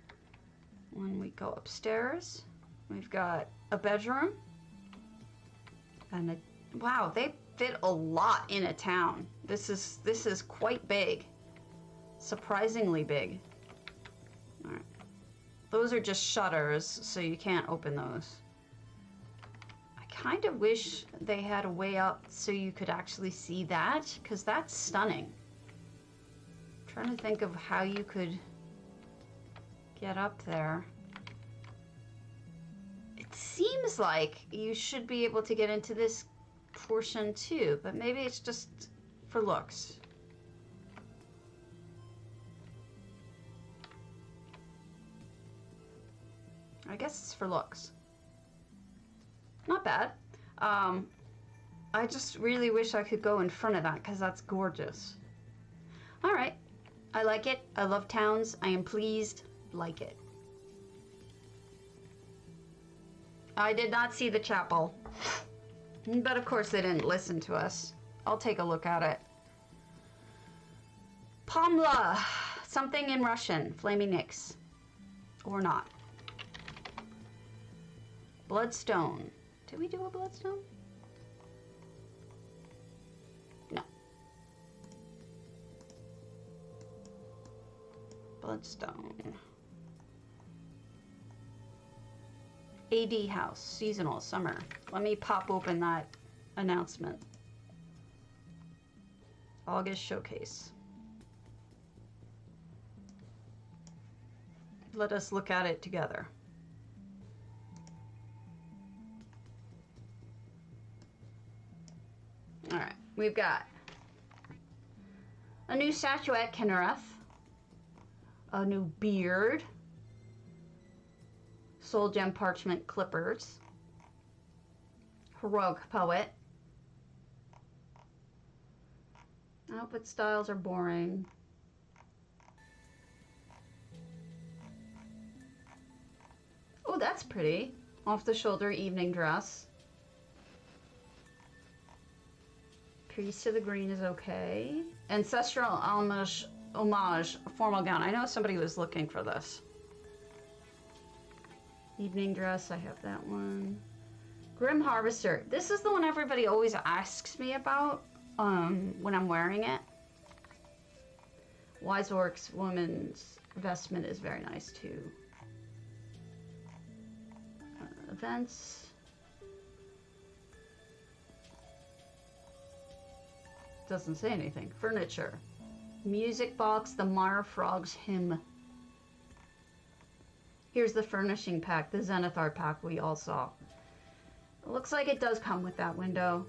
When we go upstairs, we've got a bedroom and wow, they fit a lot in a town. This is quite big. Surprisingly big. All right. Those are just shutters, so you can't open those. I kind of wish they had a way up so you could actually see that, because that's stunning. Trying to think of how you could get up there. seems like you should be able to get into this portion too, but maybe it's just for looks. I guess it's for looks. Not bad. I just really wish I could go in front of that because that's gorgeous. All right. I like it. I love towns. I am pleased. Like it. I did not see the chapel. But of course they didn't listen to us. I'll take a look at it. Pomla. Something in Russian. Flaming Nyx. Or not. Bloodstone. Did we do a bloodstone? No. Bloodstone. AD house. Seasonal. Summer. Let me pop open that announcement. August showcase. Let us look at it together. All right, we've got a new statuette, Kinnereth, a new beard, soul gem parchment clippers, heroic poet. Outfit styles are boring. Oh, that's pretty. Off the shoulder evening dress. Priest of the Green is okay. Ancestral homage, formal gown. I know somebody was looking for this. Evening dress, I have that one. Grim Harvester. This is the one everybody always asks me about when I'm wearing it. Wise Orc's woman's vestment is very nice too. Events. Doesn't say anything. Furniture. Music box, the Mara Frog's hymn. Here's the furnishing pack, the Zenithar pack we all saw. It looks like it does come with that window.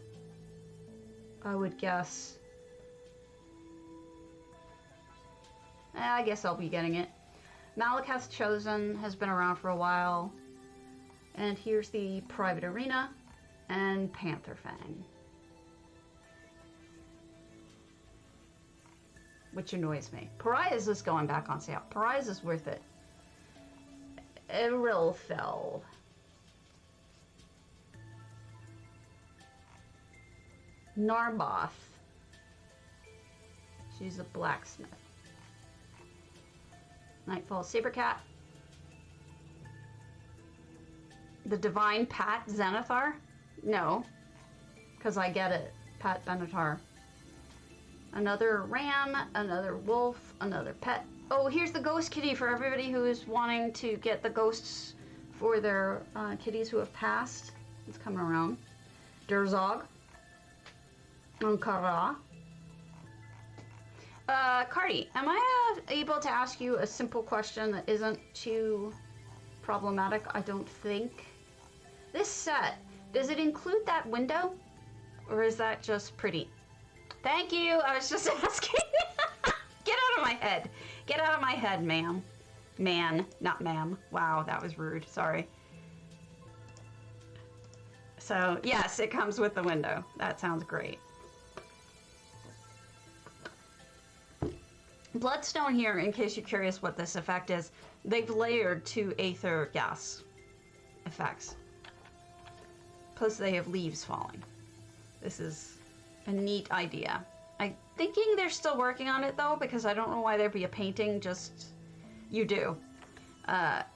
I would guess. I guess I'll be getting it. Malakath's Chosen has been around for a while. And here's the private arena and Panther Fang. Which annoys me. Pariah's is going back on sale. Pariah's is worth it. Erilfell. Narboth. She's a blacksmith. Nightfall Sabercat. The Divine Pat Zenithar? No. Because I get it. Pat Benatar. Another ram, another wolf, another pet. Oh, here's the ghost kitty for everybody who is wanting to get the ghosts for their kitties who have passed. It's coming around. Durzog. Ankara. Cardi, am I able to ask you a simple question that isn't too problematic? I don't think. This set, does it include that window? Or is that just pretty? Thank you. I was just asking. Get out of my head. Get out of my head, ma'am. Man, not ma'am. Wow, that was rude. Sorry. So, yes, it comes with the window. That sounds great. Bloodstone here, in case you're curious what this effect is, they've layered 2 aether gas effects. Plus they have leaves falling. This is a neat idea. I'm thinking they're still working on it though, because I don't know why there'd be a painting just, you do,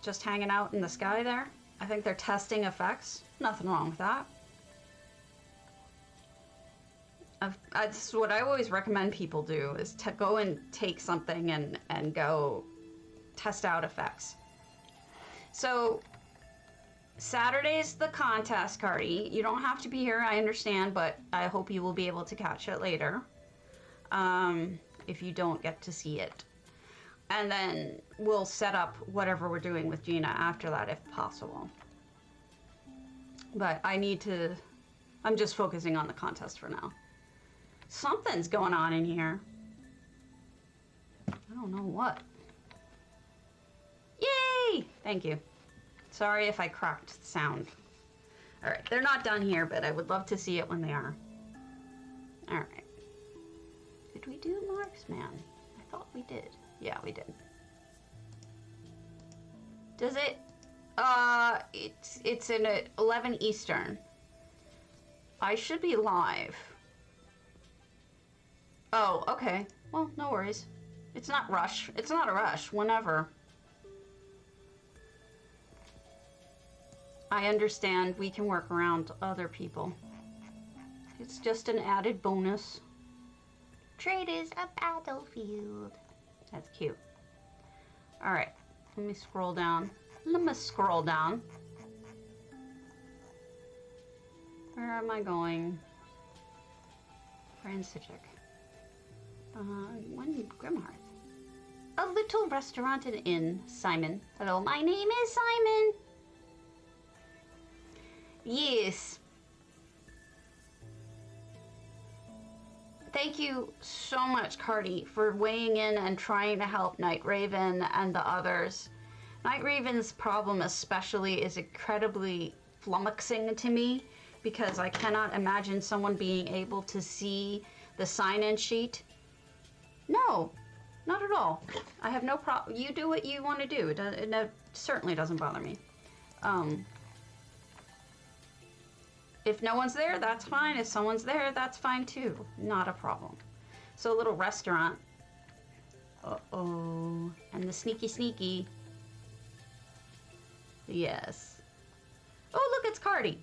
just hanging out in the sky there. I think they're testing effects. Nothing wrong with that. That's what I always recommend people do, is to go and take something and go test out effects. So Saturday's the contest, Cardi. You don't have to be here, I understand, but I hope you will be able to catch it later. If you don't get to see it. And then we'll set up whatever we're doing with Gina after that if possible. But I need to... I'm just focusing on the contest for now. Something's going on in here. I don't know what. Yay! Thank you. Sorry if I cracked the sound. Alright, they're not done here, but I would love to see it when they are. Alright. Did we do marksman? I thought we did. Yeah, we did. Does it? It's in 11 Eastern. I should be live. Oh, okay. Well, no worries. It's not rush. It's not a rush. Whenever. I understand we can work around other people. It's just an added bonus. Trade is a battlefield. That's cute. Alright. Let me scroll down. Where am I going? Fransichik. One Grimhearth. A little restaurant and inn. Simon. Hello, my name is Simon. Yes. Thank you so much, Cardi, for weighing in and trying to help Night Raven and the others. Night Raven's problem especially is incredibly flummoxing to me because I cannot imagine someone being able to see the sign-in sheet. No, not at all. I have no problem. You do what you want to do. It certainly doesn't bother me. If no one's there, that's fine. If someone's there, that's fine too. Not a problem. So a little restaurant. Uh-oh. And the sneaky. Yes. Oh, look, it's Cardi.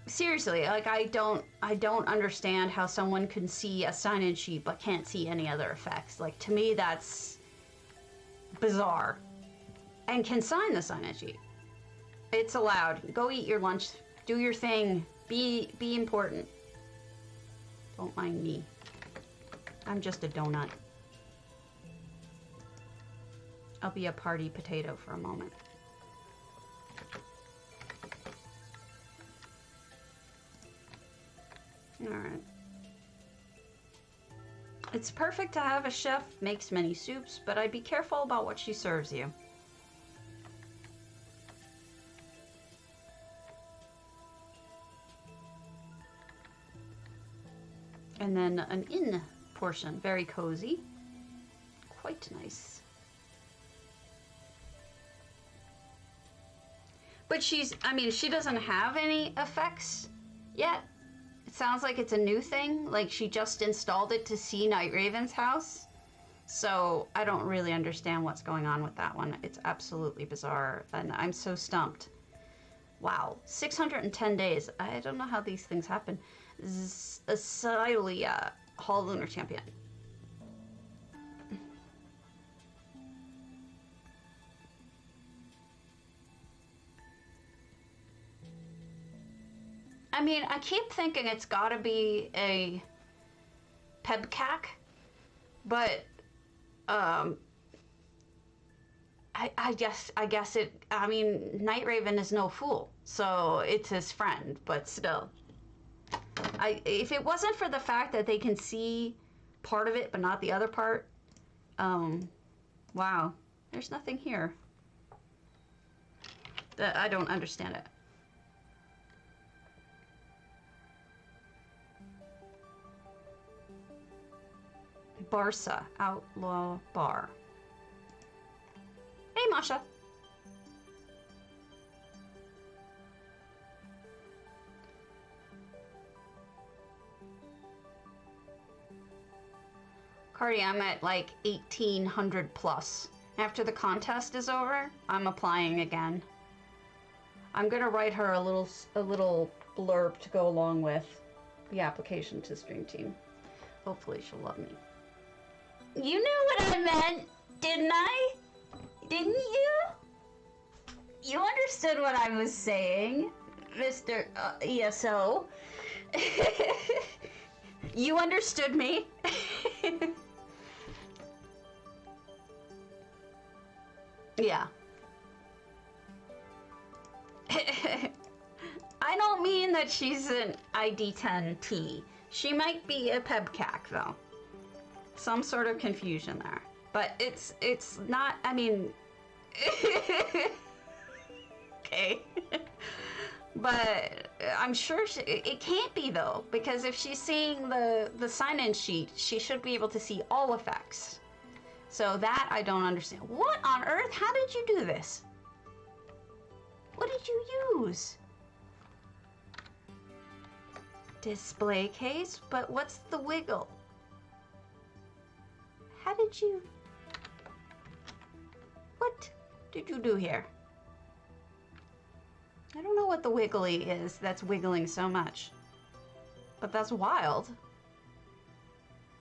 Seriously, like I don't understand how someone can see a sign-in sheet but can't see any other effects. Like, to me, that's bizarre. And can sign the sign-in sheet. It's allowed. Go eat your lunch. Do your thing. Be important. Don't mind me. I'm just a donut. I'll be a party potato for a moment. Alright. It's perfect to have a chef makes many soups, but I'd be careful about what she serves you. And then an inn portion. Very cozy. Quite nice. But she doesn't have any effects yet. It sounds like it's a new thing. Like she just installed it to see Night Raven's house. So I don't really understand what's going on with that one. It's absolutely bizarre. And I'm so stumped. Wow. 610 days. I don't know how these things happen. Cylia, Hall Lunar Champion. I mean, I keep thinking it's gotta be a Pebcac, but I guess it. I mean, Night Raven is no fool, so it's his friend, but still. If it wasn't for the fact that they can see part of it but not the other part, wow, there's nothing here. I don't understand it. Barca, Outlaw Bar. Hey, Masha. Cardi, I'm at like 1800 plus. After the contest is over, I'm applying again. I'm gonna write her a little blurb to go along with the application to Stream Team. Hopefully she'll love me. You knew what I meant, didn't I? Didn't you? You understood what I was saying, Mr. ESO. You understood me. Yeah. I don't mean that she's an ID10T. She might be a pebcac, though. Some sort of confusion there. But it's not, I mean... okay. But I'm sure it can't be, though, because if she's seeing the sign-in sheet, she should be able to see all effects. So that I don't understand. What on earth? How did you do this? What did you use? Display case? But what's the wiggle? How did you... What did you do here? I don't know what the wiggly is that's wiggling so much. But that's wild.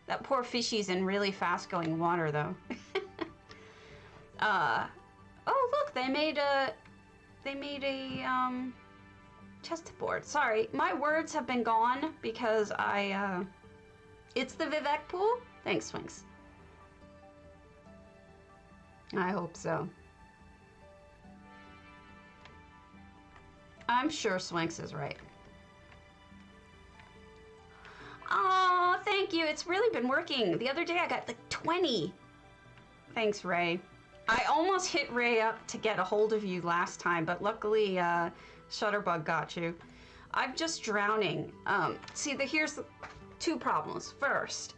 That poor fishy's in really fast-going water, though. Oh, look, they made a chestboard. Sorry, my words have been gone because it's the Vivek pool? Thanks, Swinks. I hope so. I'm sure Swinks is right. Oh, thank you. It's really been working. The other day I got like 20. Thanks, Ray. I almost hit Ray up to get a hold of you last time, but luckily Shutterbug got you. I'm just drowning. See, here's the two problems. First,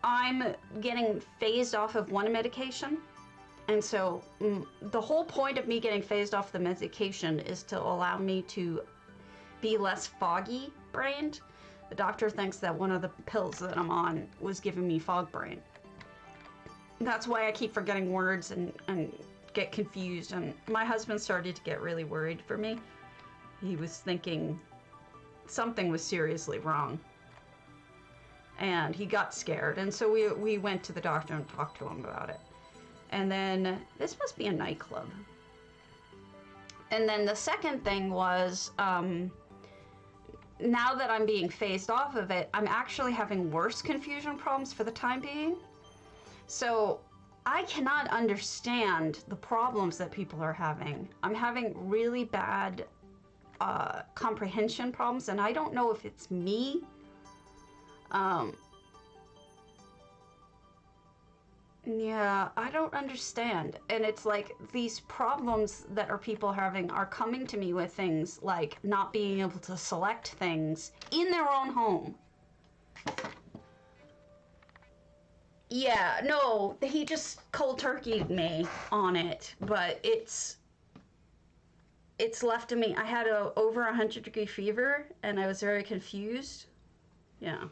I'm getting phased off of one medication. And so the whole point of me getting phased off the medication is to allow me to be less foggy brained. The doctor thinks that one of the pills that I'm on was giving me fog brain. That's why I keep forgetting words and get confused. And my husband started to get really worried for me. He was thinking something was seriously wrong. And he got scared. And so we went to the doctor and talked to him about it. And then, this must be a nightclub. And then the second thing was, now that I'm being phased off of it, I'm actually having worse confusion problems for the time being. So, I cannot understand the problems that people are having. I'm having really bad comprehension problems, and I don't know if it's me. Yeah, I don't understand. And it's like these problems that people having are coming to me with things like not being able to select things in their own home. Yeah, no, he just cold turkeyed me on it, but it's left me. I had over 100-degree fever and I was very confused. Yeah.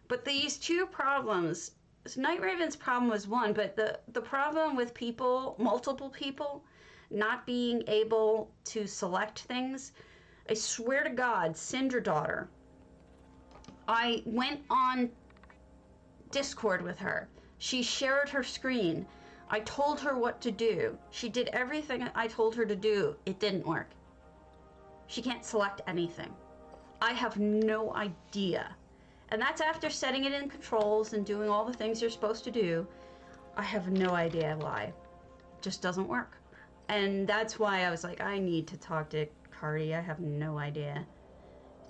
But these two problems, Night Raven's problem was one, but the problem with people, multiple people, not being able to select things, I swear to God, Cinder Daughter, I went on Discord with her. She shared her screen. I told her what to do. She did everything I told her to do. It didn't work. She can't select anything. I have no idea. And that's after setting it in controls and doing all the things you're supposed to do. I have no idea why. It just doesn't work. And that's why I was like, I need to talk to Cardi. I have no idea.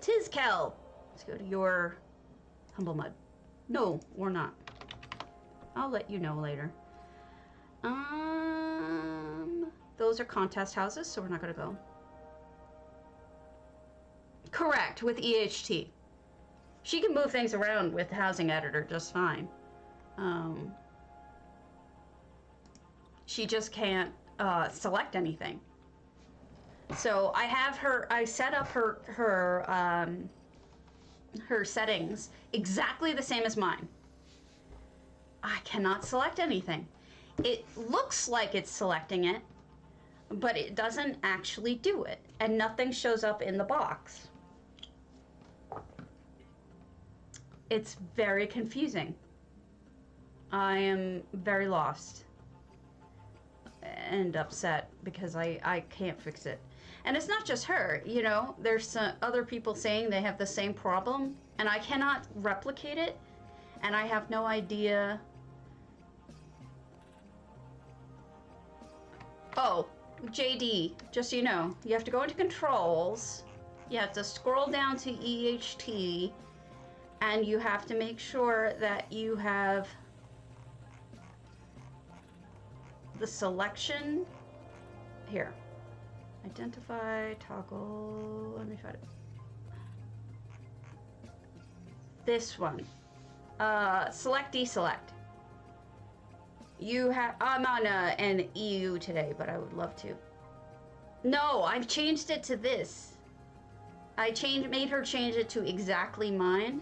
Tizkel! Let's go to your humble mud. No, we're not. I'll let you know later. Those are contest houses, so we're not gonna go. Correct, with EHT. She can move things around with Housing Editor just fine. She just can't select anything. So I have her, I set up her settings exactly the same as mine. I cannot select anything. It looks like it's selecting it, but it doesn't actually do it, and nothing shows up in the box. It's very confusing. I am very lost and upset because I can't fix it. And it's not just her, you know, there's some other people saying they have the same problem and I cannot replicate it and I have no idea. Oh, JD, just so you know, you have to go into controls You have to scroll down to EHT, and you have to make sure that you have the selection here. Identify, toggle, let me find it. This one. Select, deselect. You have, I'm on an EU today, but I would love to. No, I've changed it to this. I made her change it to exactly mine.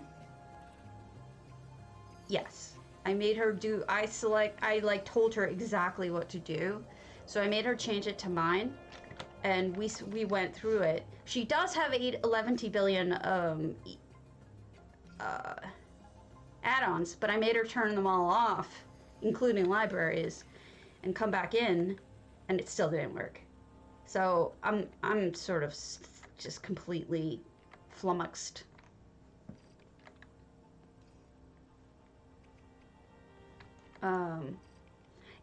Yes, I made her do, I like told her exactly what to do. So I made her change it to mine, and we went through it. She does have 11 billion add-ons, but I made her turn them all off, including libraries, and come back in, and it still didn't work. So I'm sort of just completely flummoxed.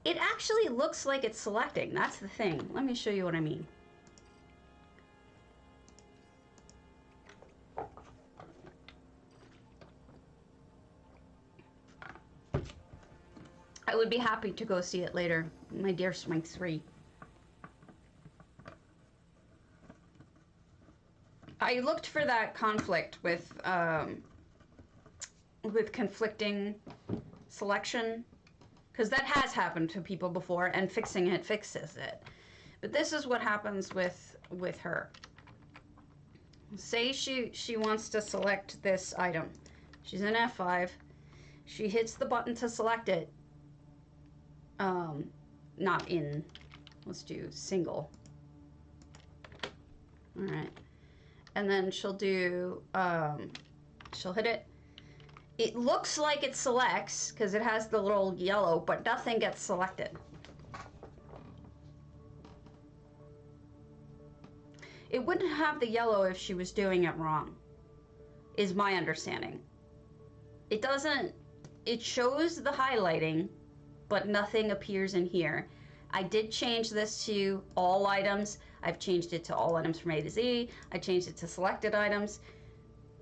It actually looks like it's selecting. That's the thing. Let me show you what I mean. I would be happy to go see it later, my dear Swing 3. I looked for that conflict with conflicting selection, because that has happened to people before, and fixing it fixes it. But this is what happens with her. Say she wants to select this item. She's in F5. She hits the button to select it. Not in. Let's do single. All right. And then she'll do, she'll hit it. It looks like it selects, because it has the little yellow, but nothing gets selected. It wouldn't have the yellow if she was doing it wrong, is my understanding. It doesn't, it shows the highlighting, but nothing appears in here. I did change this to all items. I've changed it to all items from A to Z. I changed it to selected items.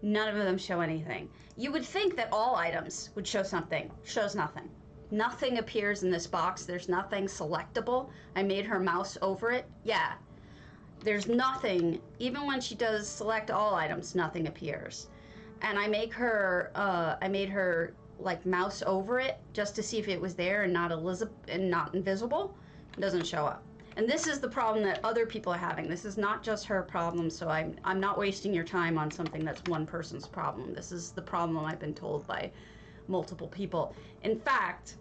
None of them show anything. You would think that all items would show something. Shows nothing. Nothing appears in this box. There's nothing selectable. I made her mouse over it. Yeah. There's nothing. Even when she does select all items, nothing appears. And I made her like mouse over it just to see if it was there and not invisible. It doesn't show up. And this is the problem that other people are having. This is not just her problem, so I'm not wasting your time on something that's one person's problem. This is the problem I've been told by multiple people. In fact,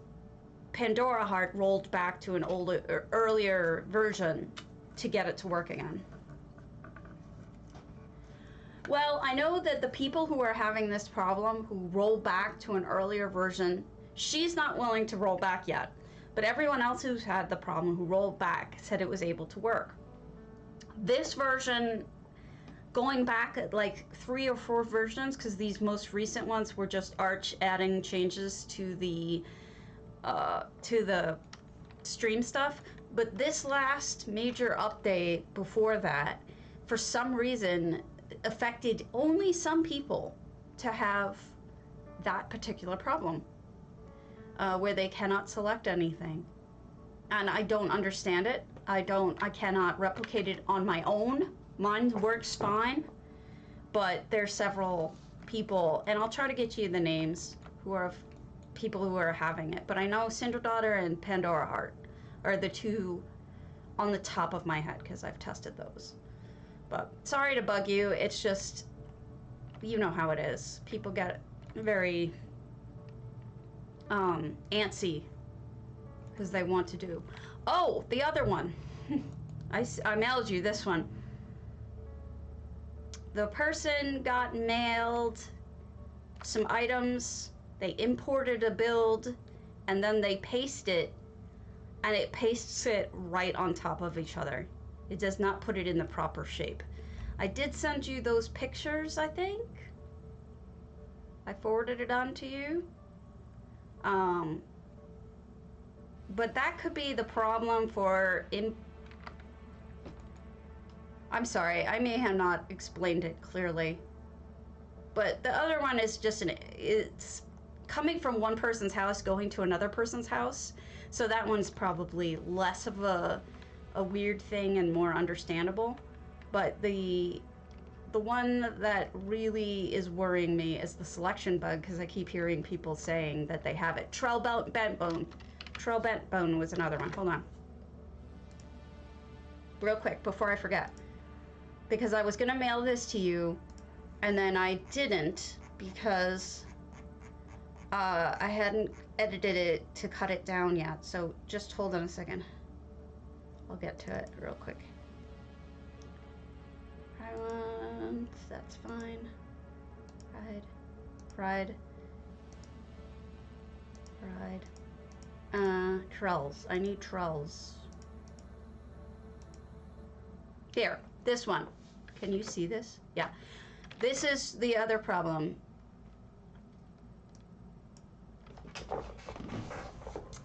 Pandora Heart rolled back to an earlier version to get it to work again. Well, I know that the people who are having this problem, who roll back to an earlier version, she's not willing to roll back yet. But everyone else who's had the problem, who rolled back, said it was able to work. This version, going back at like 3 or 4 versions, because these most recent ones were just Arch adding changes to the stream stuff. But this last major update before that, for some reason, affected only some people to have that particular problem. Where they cannot select anything. And I don't understand it. I cannot replicate it on my own. Mine works fine, but there's several people, and I'll try to get you the names who are people who are having it. But I know Cinderdaughter and Pandora Heart are the two on the top of my head, because I've tested those. But sorry to bug you, it's just, you know how it is. People get very antsy because they want to do. Oh, the other one. I mailed you this one. The person got mailed some items. They imported a build, and then they paste it, and it pastes it right on top of each other. It does not put it in the proper shape. I did send you those pictures, I think. I forwarded it on to you. But that could be the problem for I'm sorry, I may have not explained it clearly. But the other one is just it's coming from one person's house, going to another person's house. So that one's probably less of a weird thing and more understandable. But the one that really is worrying me is the selection bug, because I keep hearing people saying that they have it. Trell bent bone. Trell bent bone was another one. Hold on. Real quick, before I forget. Because I was gonna mail this to you, and then I didn't, because I hadn't edited it to cut it down yet. So just hold on a second. I'll get to it real quick. That's fine. Fried. Trells. I need trells. There, this one. Can you see this? Yeah. This is the other problem.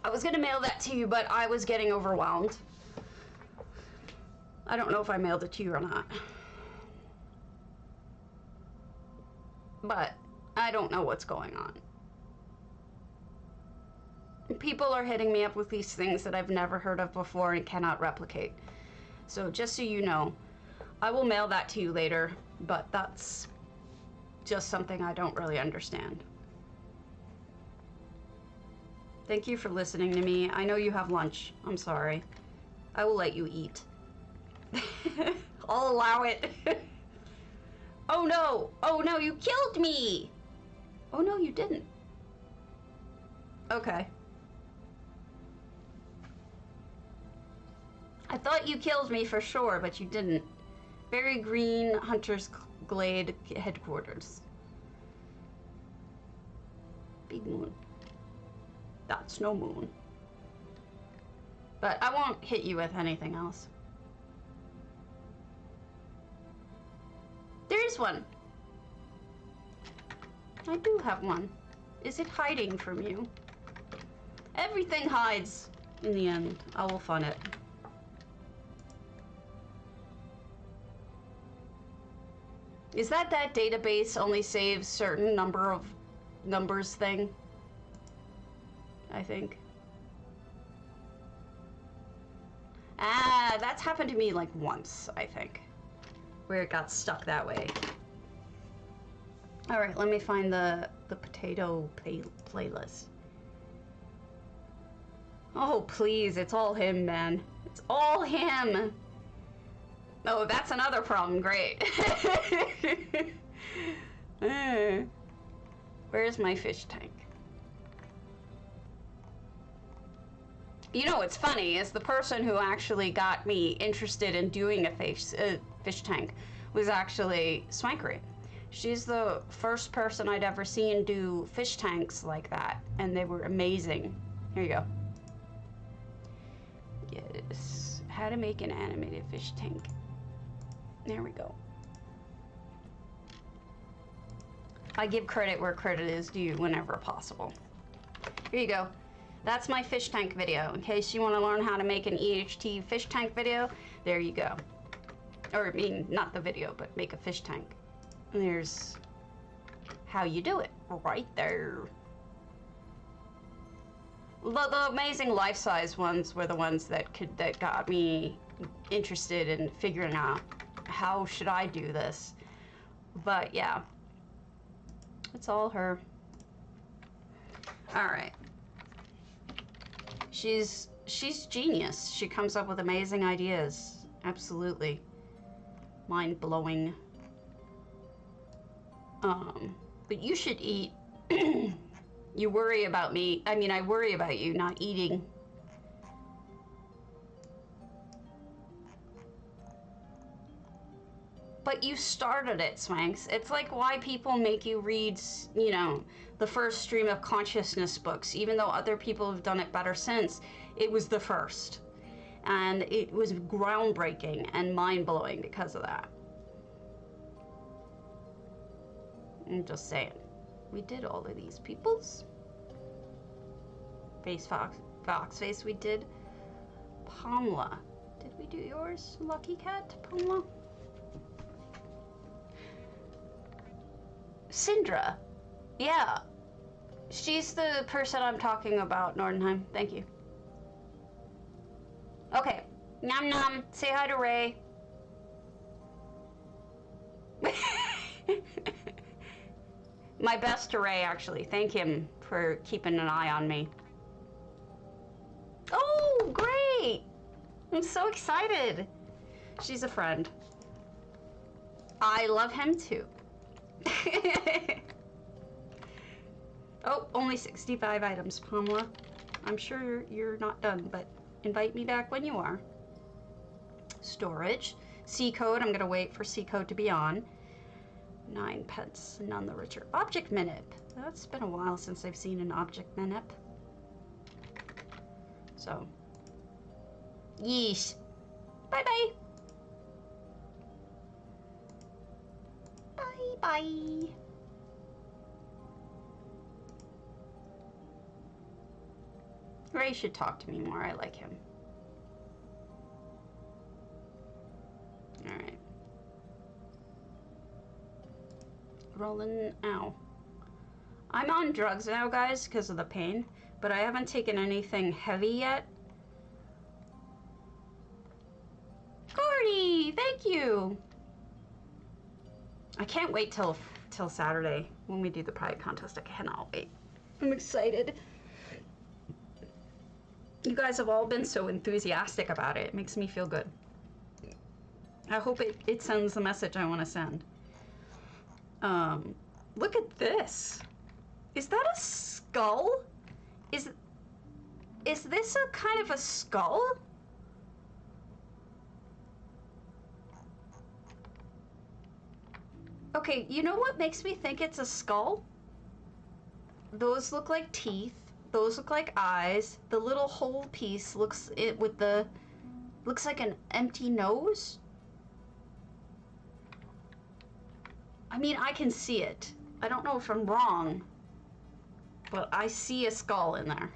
I was gonna mail that to you, but I was getting overwhelmed. I don't know if I mailed it to you or not. But I don't know what's going on. People are hitting me up with these things that I've never heard of before and cannot replicate. So just so you know, I will mail that to you later, but that's just something I don't really understand. Thank you for listening to me. I know you have lunch. I'm sorry. I will let you eat. I'll allow it. Oh no! Oh no, you killed me! Oh no, you didn't. Okay. I thought you killed me for sure, but you didn't. Very Green Hunter's Glade Headquarters. Big moon. That's no moon. But I won't hit you with anything else. There is one. I do have one. Is it hiding from you? Everything hides in the end. I will fun it. Is that database only saves certain number of numbers thing? I think. Ah, that's happened to me like once, I think. Where it got stuck that way. All right, let me find the potato playlist. Oh, please, it's all him, man. It's all him. Oh, that's another problem. Great. Where's my fish tank? You know what's funny is the person who actually got me interested in doing a fish tank was actually Swankery. She's the first person I'd ever seen do fish tanks like that, and they were amazing. Here you go. Yes, how to make an animated fish tank. There we go. I give credit where credit is due whenever possible. Here you go. That's my fish tank video. In case you want to learn how to make an EHT fish tank video, there you go. Or I mean, not the video, but make a fish tank. And there's how you do it right there. The amazing life-size ones were the ones that got me interested in figuring out how should I do this. But yeah, it's all her. All right. She's genius. She comes up with amazing ideas. Absolutely. Mind-blowing. But you should eat. You worry about me. I mean, I worry about you not eating. But you started it, Swanks. It's like why people make you read, you know, the first stream of consciousness books, even though other people have done it better since. It was the first. And it was groundbreaking and mind-blowing because of that. I'm just saying. We did all of these peoples. Foxface we did. Pamela. Did we do yours, Lucky Cat, Pamela? Sindra. Yeah. She's the person I'm talking about, Nordenheim. Thank you. Okay. Nom nom. Say hi to Ray. My best to Ray, actually. Thank him for keeping an eye on me. Oh, great! I'm so excited. She's a friend. I love him too. Oh, only 65 items, Pamela. I'm sure you're not done, but invite me back when you are. Storage. C code, I'm gonna wait for C code to be on. 9 pence, none the richer. Object minute. That's been a while since I've seen an object minute. So, yeesh. Bye-bye. Bye-bye. Ray should talk to me more. I like him. All right. Rolling. Ow. I'm on drugs now, guys, because of the pain, but I haven't taken anything heavy yet. Gordy, thank you. I can't wait till Saturday when we do the pride contest. I cannot wait. I'm excited. You guys have all been so enthusiastic about it. It makes me feel good. I hope it sends the message I want to send. Look at this. Is that a skull? Is this a kind of a skull? Okay, you know what makes me think it's a skull? Those look like teeth. Those look like eyes. The little hole piece looks like an empty nose. I mean, I can see it. I don't know if I'm wrong, but I see a skull in there.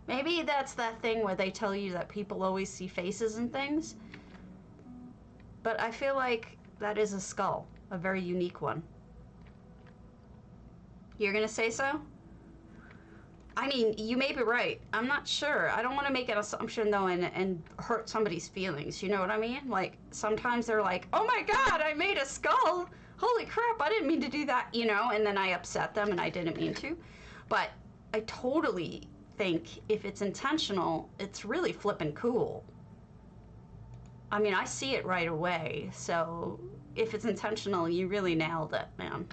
Maybe that's that thing where they tell you that people always see faces and things. But I feel like that is a skull, a very unique one. You're gonna say so? I mean, you may be right. I'm not sure. I don't want to make an assumption, though, and hurt somebody's feelings. You know what I mean? Like, sometimes they're like, oh my god, I made a skull! Holy crap, I didn't mean to do that, you know? And then I upset them, and I didn't mean to. But I totally think if it's intentional, it's really flippin' cool. I mean, I see it right away. So if it's intentional, you really nailed it, man.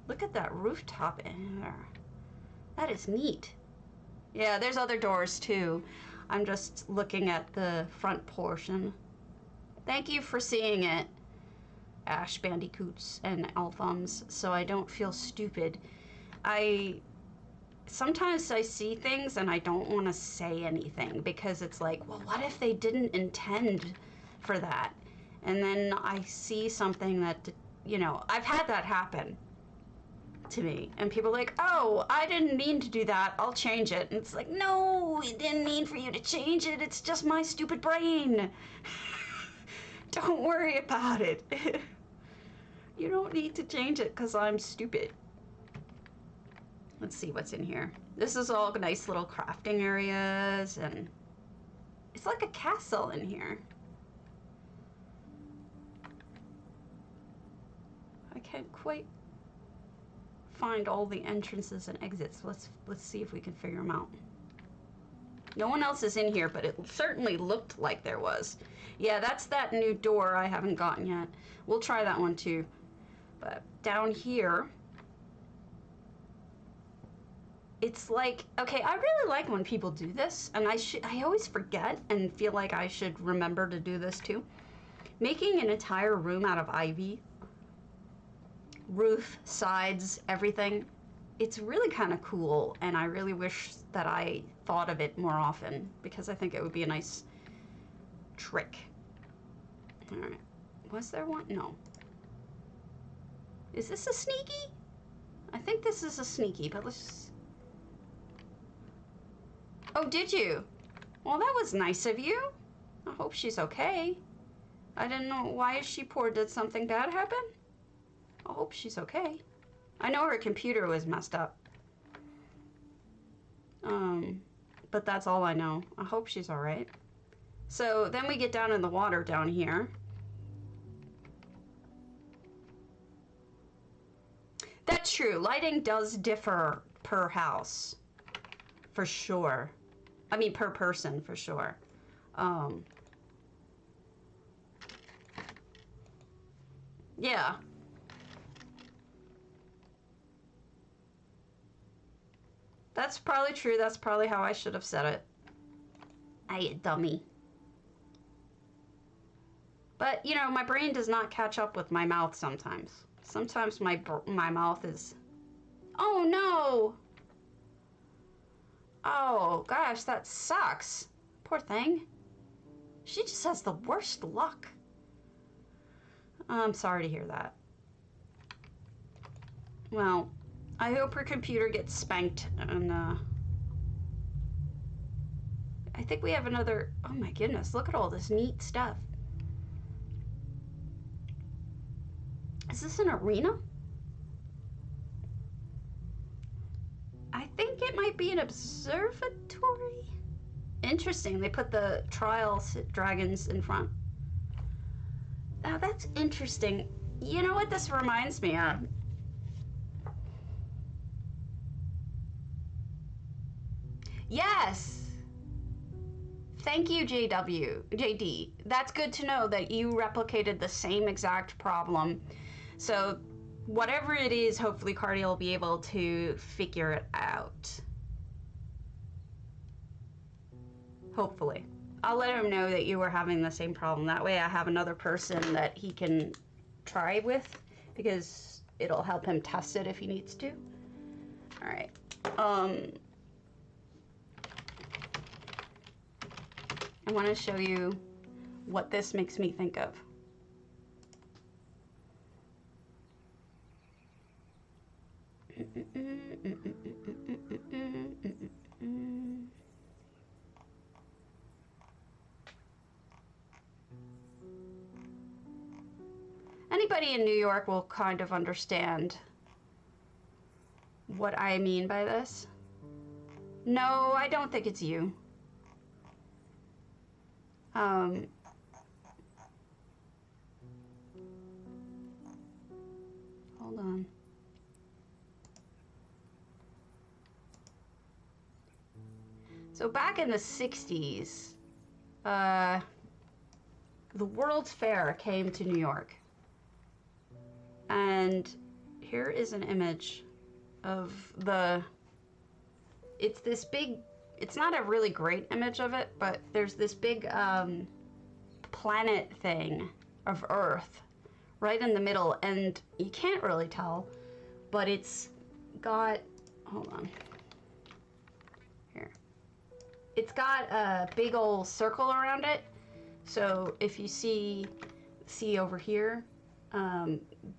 Look at that rooftop in there. That is neat. Yeah, there's other doors too. I'm just looking at the front portion. Thank you for seeing it, Ash Bandicoots and Alphums, so I don't feel stupid. Sometimes I see things and I don't want to say anything because it's like, well, what if they didn't intend for that? And then I see something that, you know, I've had that happen to me, and people are like, oh, I didn't mean to do that, I'll change it. And it's like, no, it didn't mean for you to change it, it's just my stupid brain. Don't worry about it. You don't need to change it because I'm stupid. Let's see what's in here. This is all nice little crafting areas, and it's like a castle in here. I can't quite find all the entrances and exits. Let's see if we can figure them out. No one else is in here, but it certainly looked like there was. Yeah, that's that new door I haven't gotten yet. We'll try that one too. But down here, it's like, okay, I really like when people do this, and I always forget and feel like I should remember to do this too. Making an entire room out of ivy, roof, sides, everything, it's really kind of cool, and I really wish that I thought of it more often because I think it would be a nice trick. All right, was there one? No. Is this a sneaky? I think this is a sneaky, but let's... Oh, did you? Well, that was nice of you. I hope she's okay. I didn't know. Why is she poor? Did something bad happen? I hope she's okay. I know her computer was messed up. But that's all I know. I hope she's alright. So then we get down in the water down here. That's true. Lighting does differ per house. For sure. I mean, per person, for sure. Yeah. That's probably true. That's probably how I should have said it. I dummy. But, you know, my brain does not catch up with my mouth sometimes. Sometimes my mouth is... Oh, no! Oh, gosh, that sucks. Poor thing. She just has the worst luck. I'm sorry to hear that. Well, I hope her computer gets spanked, and, I think we have another... Oh my goodness, look at all this neat stuff. Is this an arena? I think it might be an observatory. Interesting, they put the trial dragons in front. Now that's interesting. You know what this reminds me of? Yes! Thank you, JD. That's good to know that you replicated the same exact problem. So, whatever it is, hopefully Cardi will be able to figure it out. Hopefully. I'll let him know that you were having the same problem. That way I have another person that he can try with, because it'll help him test it if he needs to. Alright. I want to show you what this makes me think of. Anybody in New York will kind of understand what I mean by this. No, I don't think it's you. Hold on. So back in the 60s, the World's Fair came to New York. And here is an image of it's this big, it's not a really great image of it, but there's this big planet thing of Earth right in the middle, and you can't really tell, but it's got, hold on, here. It's got a big old circle around it. So if you see over here,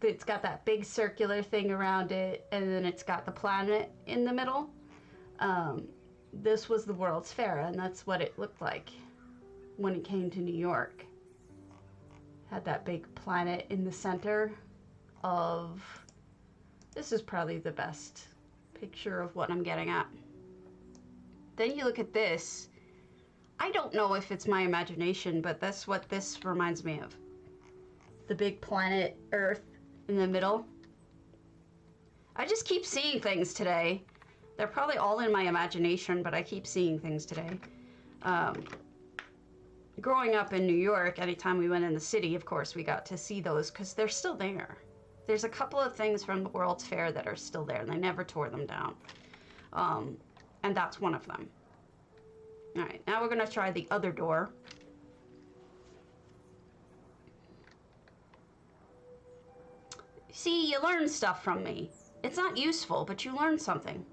it's got that big circular thing around it, and then it's got the planet in the middle. This was the World's Fair, and that's what it looked like when it came to New York. Had that big planet in the center of... This is probably the best picture of what I'm getting at. Then you look at this. I don't know if it's my imagination, but that's what this reminds me of. The big planet Earth in the middle. I just keep seeing things today. They're probably all in my imagination, but I keep seeing things today. Growing up in New York, anytime we went in the city, of course, we got to see those because they're still there. There's a couple of things from the World's Fair that are still there, and they never tore them down. And that's one of them. All right, now we're gonna try the other door. See, you learn stuff from me. It's not useful, but you learn something.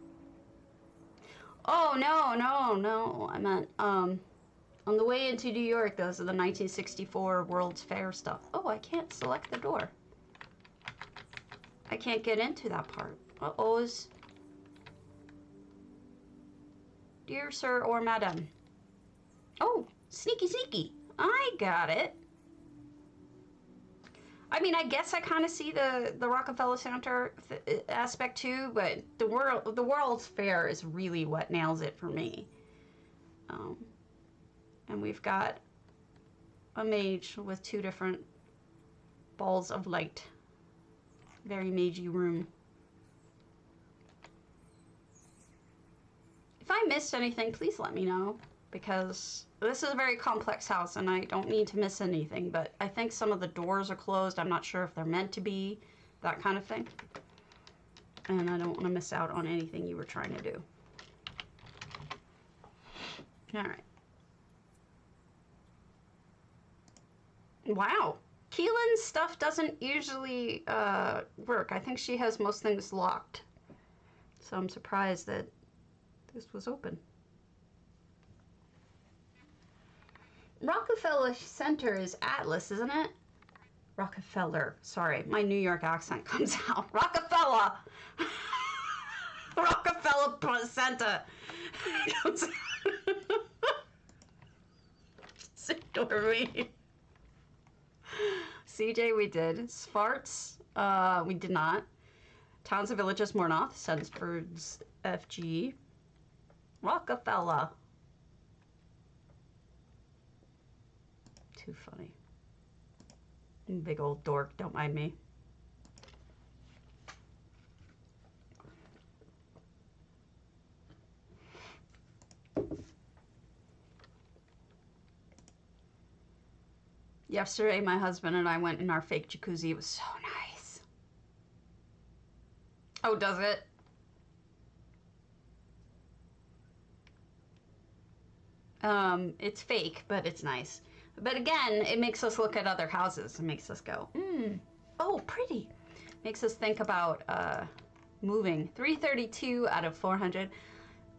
Oh, no, I meant, on the way into New York, those are the 1964 World's Fair stuff. Oh, I can't select the door. I can't get into that part. Uh-ohs. Dear sir or madam. Oh, sneaky, sneaky. I got it. I mean, I guess I kind of see the Rockefeller Center aspect too, but the World's Fair is really what nails it for me. And we've got a mage with 2 different balls of light. Very magey room. If I missed anything, please let me know, because this is a very complex house and I don't mean to miss anything, but I think some of the doors are closed. I'm not sure if they're meant to be, that kind of thing. And I don't want to miss out on anything you were trying to do. All right. Wow. Keelan's stuff doesn't usually work. I think she has most things locked. So I'm surprised that this was open. Rockefeller Center is Atlas, isn't it? Rockefeller. Sorry, my New York accent comes out. Rockefeller! Rockefeller Center comes out. Just ignore me. CJ, we did. Svarts, we did not. Towns and Villages, Mournoth. Sensford's FG. Rockefeller. Too funny. Big old dork, don't mind me. Yesterday, my husband and I went in our fake jacuzzi. It was so nice. Oh, does it? It's fake, but it's nice. But again, it makes us look at other houses. It makes us go, oh, pretty. Makes us think about moving. 332 out of 400.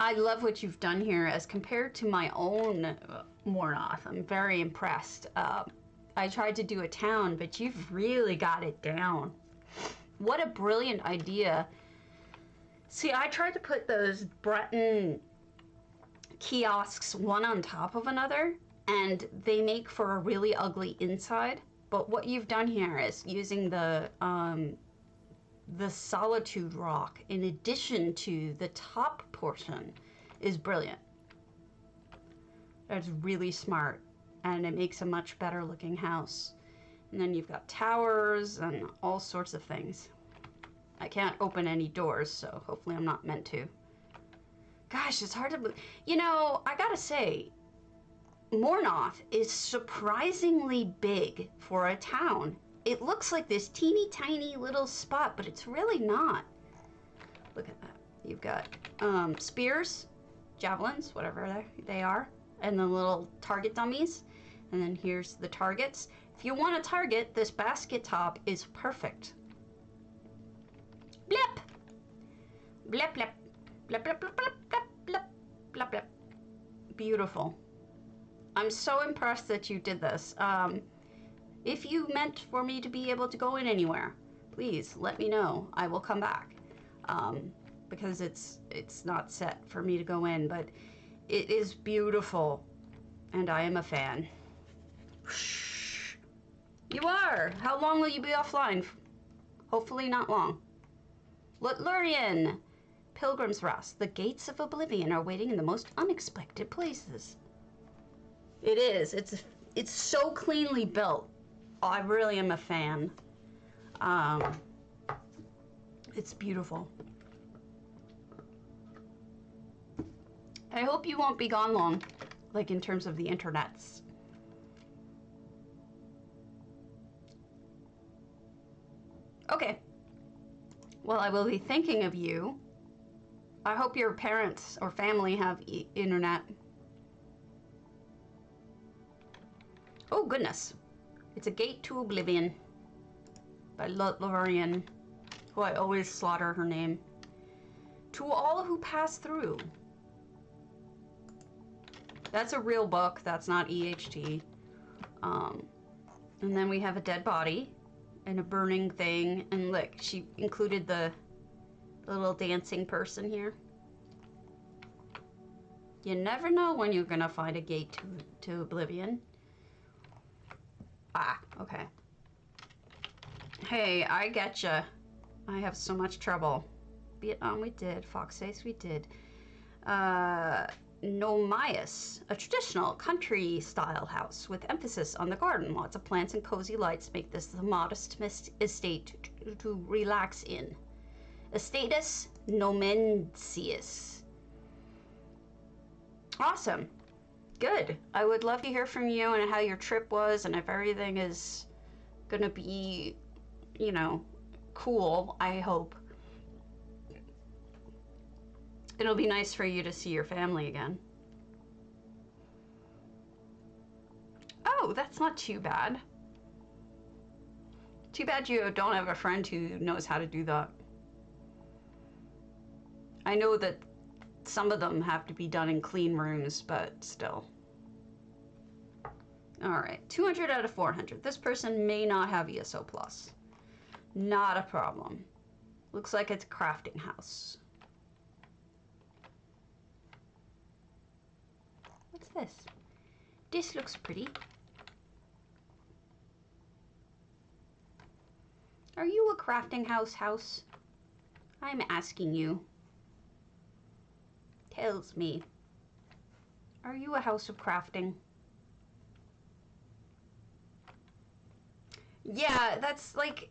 I love what you've done here as compared to my own Mournoth. I'm very impressed. I tried to do a town, but you've really got it down. What a brilliant idea. See, I tried to put those Breton kiosks one on top of another, and they make for a really ugly inside. But what you've done here is using the solitude rock in addition to the top portion is brilliant. That's really smart, and it makes a much better looking house. And then you've got towers and all sorts of things. I can't open any doors, so hopefully I'm not meant to. Gosh, it's hard to believe. You know, I gotta say, Mournoth is surprisingly big for a town. It looks like this teeny tiny little spot, but it's really not. Look at that. You've got spears, javelins, whatever they are, and the little target dummies. And then here's the targets. If you want a target, this basket top is perfect. Blip! Blip, blip. Blip, blip, blip, blip, blip, blip, blip, blip. Beautiful. I'm so impressed that you did this. If you meant for me to be able to go in anywhere, please let me know. I will come back. Because it's not set for me to go in, but it is beautiful, and I am a fan. You are! How long will you be offline? Hopefully not long. Lutlurian! Pilgrim's Rest. The gates of oblivion are waiting in the most unexpected places. It is. It's so cleanly built. I really am a fan. It's beautiful. I hope you won't be gone long, like in terms of the internets. Okay. Well, I will be thinking of you. I hope your parents or family have internet. Oh, goodness. It's a gate to oblivion by Lutlurian, who I always slaughter her name. To all who pass through. That's a real book. That's not EHT. And then we have a dead body and a burning thing. And look, she included the little dancing person here. You never know when you're gonna find a gate to oblivion. Ah, okay. Hey, I getcha. I have so much trouble. Vietnam we did. Fox Face we did. Nomias, a traditional country-style house with emphasis on the garden. Lots of plants and cozy lights make this the modest estate to relax in. Estatus Gnomiensus. Awesome. Good. I would love to hear from you and how your trip was and if everything is gonna be, you know, cool, I hope. It'll be nice for you to see your family again. Oh, that's not too bad. Too bad you don't have a friend who knows how to do that. I know that some of them have to be done in clean rooms, but still. All right, 200 out of 400. This person may not have ESO+. Not a problem. Looks like it's a crafting house. What's this? This looks pretty. Are you a crafting house? I'm asking you. Tells me. Are you a house of crafting? Yeah, that's like,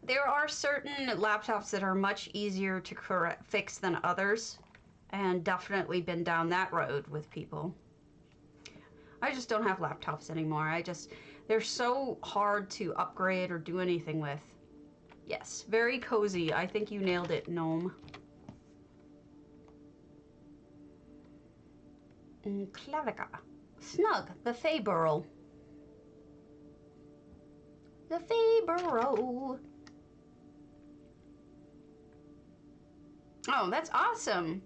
there are certain laptops that are much easier to fix than others, and definitely been down that road with people. I just don't have laptops anymore. They're so hard to upgrade or do anything with. Yes, very cozy. I think you nailed it, Gnome. Clavica. Snug, the Fey Burrow. The Fey Burrow. Oh, that's awesome.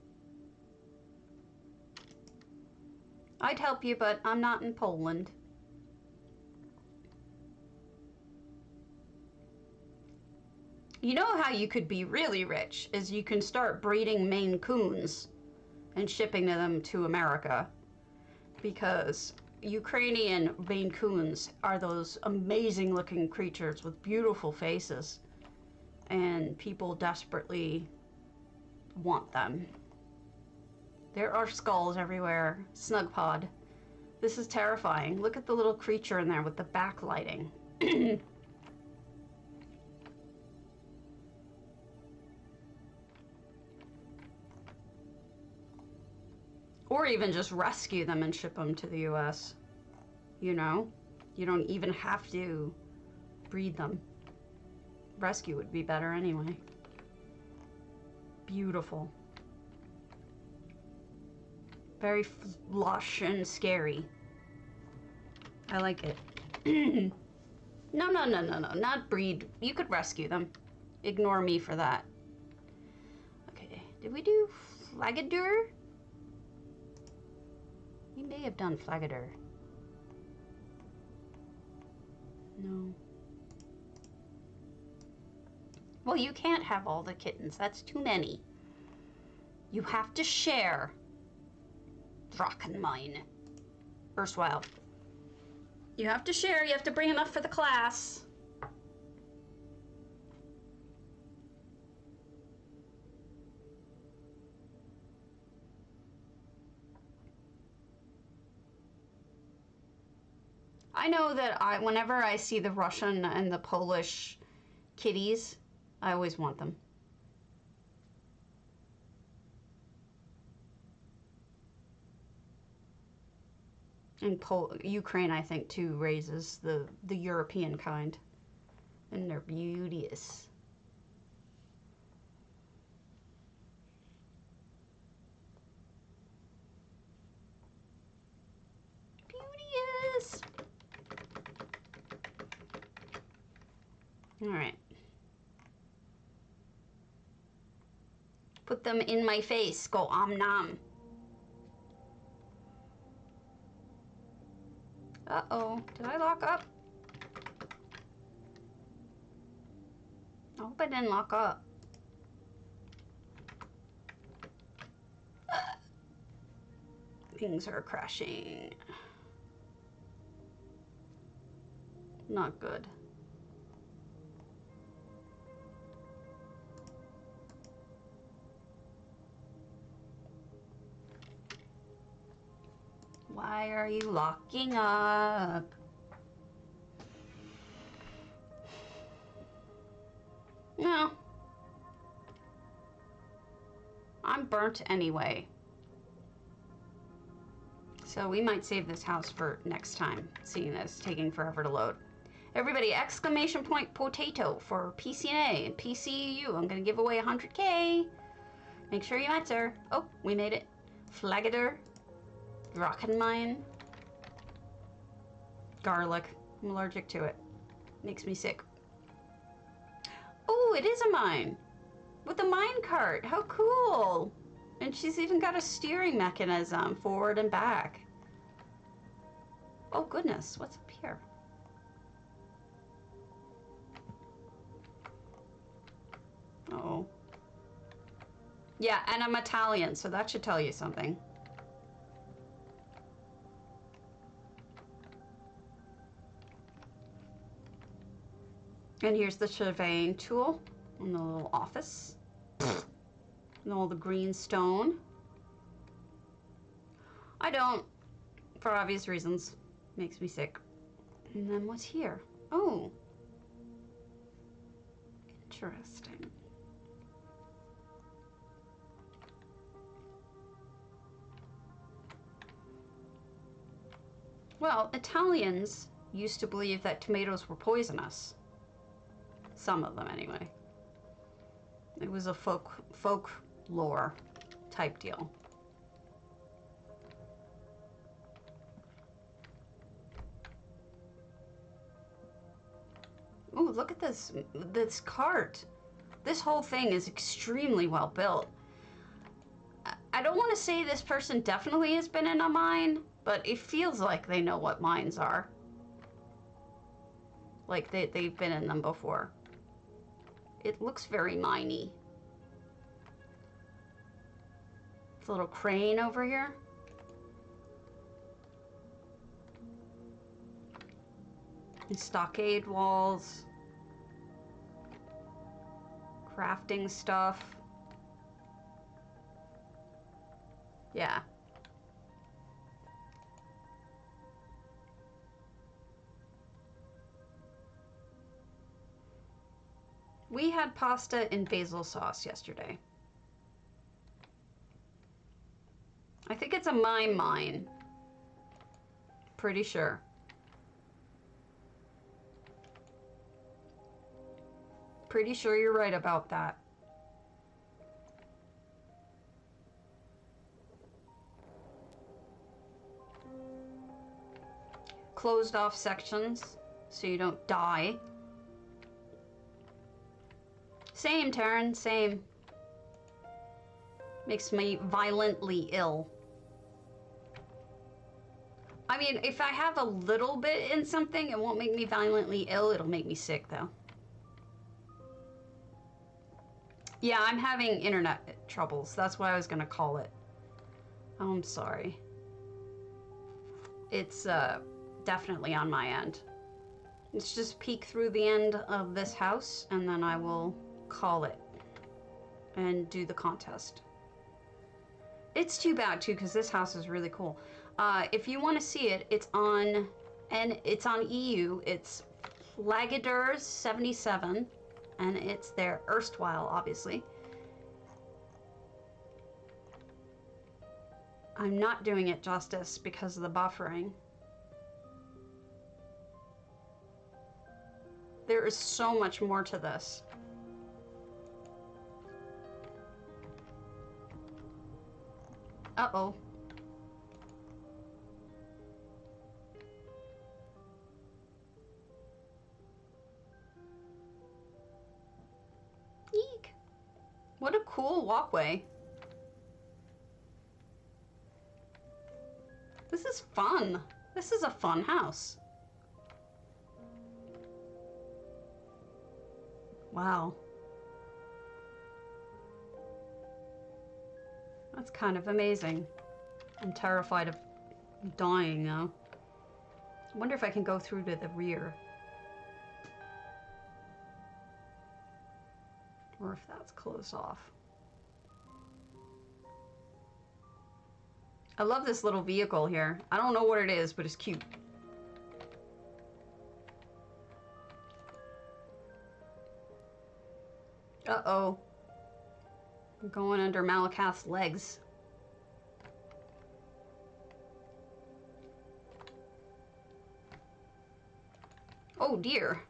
I'd help you, but I'm not in Poland. You know how you could be really rich is you can start breeding Maine Coons and shipping them to America, because Ukrainian Maine Coons are those amazing looking creatures with beautiful faces, and people desperately want them. There are skulls everywhere. Snugpod. This is terrifying. Look at the little creature in there with the backlighting. Or even just rescue them and ship them to the US. You know? You don't even have to breed them. Rescue would be better anyway. Beautiful. Very lush and scary. I like it. No, not breed. You could rescue them. Ignore me for that. Okay, did we do Flagadur? We may have done Flagadur. No. Well, you can't have all the kittens. That's too many. You have to share. Drachenmine. Erstwhile. You have to share. You have to bring enough for the class. I know that whenever I see the Russian and the Polish kitties, I always want them. And Ukraine, I think, too, raises the European kind. And they're beauteous. Beauteous! All right. Put them in my face. Go om nom. Uh-oh. Did I lock up? I hope I didn't lock up. Things are crashing. Not good. Why are you locking up? No. I'm burnt anyway. So we might save this house for next time, seeing as it's taking forever to load. Everybody, exclamation point potato for PCNA and PCU. I'm gonna give away 100K. Make sure you answer. Oh, we made it. Flagader. Drachenmine. Garlic. I'm allergic to it. Makes me sick. Oh, it is a mine. With a mine cart. How cool. And she's even got a steering mechanism forward and back. Oh goodness, what's up here? Oh. Yeah, and I'm Italian, so that should tell you something. And here's the surveying tool in the little office. And all the green stone. I don't, for obvious reasons. Makes me sick. And then what's here? Oh. Interesting. Well, Italians used to believe that tomatoes were poisonous. Some of them, anyway. It was a folklore type deal. Ooh, look at this cart. This whole thing is extremely well built. I don't want to say this person definitely has been in a mine, but it feels like they know what mines are. Like they've been in them before. It looks very miney. It's a little crane over here. And stockade walls. Crafting stuff. Yeah. We had pasta in basil sauce yesterday. I think it's a mine. Pretty sure. Pretty sure you're right about that. Closed off sections so you don't die. Same, Taryn, same. Makes me violently ill. I mean, if I have a little bit in something, it won't make me violently ill. It'll make me sick, though. Yeah, I'm having internet troubles. That's what I was gonna call it. Oh, I'm sorry. It's definitely on my end. Let's just peek through the end of this house, and then I will call it and do the contest. It's too bad too, because this house is really cool. If you want to see it, it's on EU. It's Flagaders 77, and it's their erstwhile, obviously. I'm not doing it justice because of the buffering. There is so much more to this. Uh-oh. Eek. What a cool walkway. This is fun. This is a fun house. Wow. That's kind of amazing. I'm terrified of dying now. I wonder if I can go through to the rear. Or if that's closed off. I love this little vehicle here. I don't know what it is, but it's cute. Uh-oh. I'm going under Malakath's legs. Oh dear.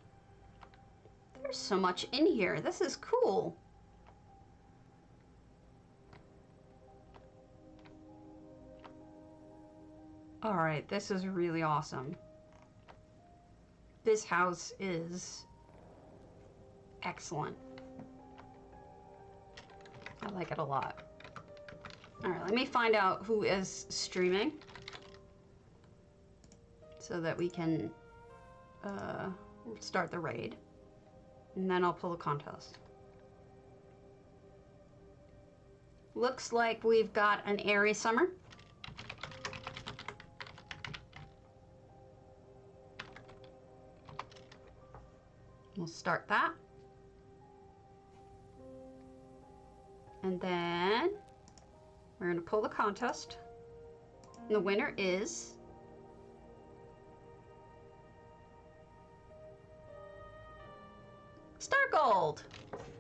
There's so much in here. This is cool. Alright, this is really awesome. This house is excellent. I like it a lot. Alright, let me find out who is streaming so that we can start the raid. And then I'll pull the contest. Looks like we've got an airy summer. We'll start that. And then we're going to pull the contest. And the winner is Star Gold.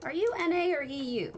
Are you NA or EU?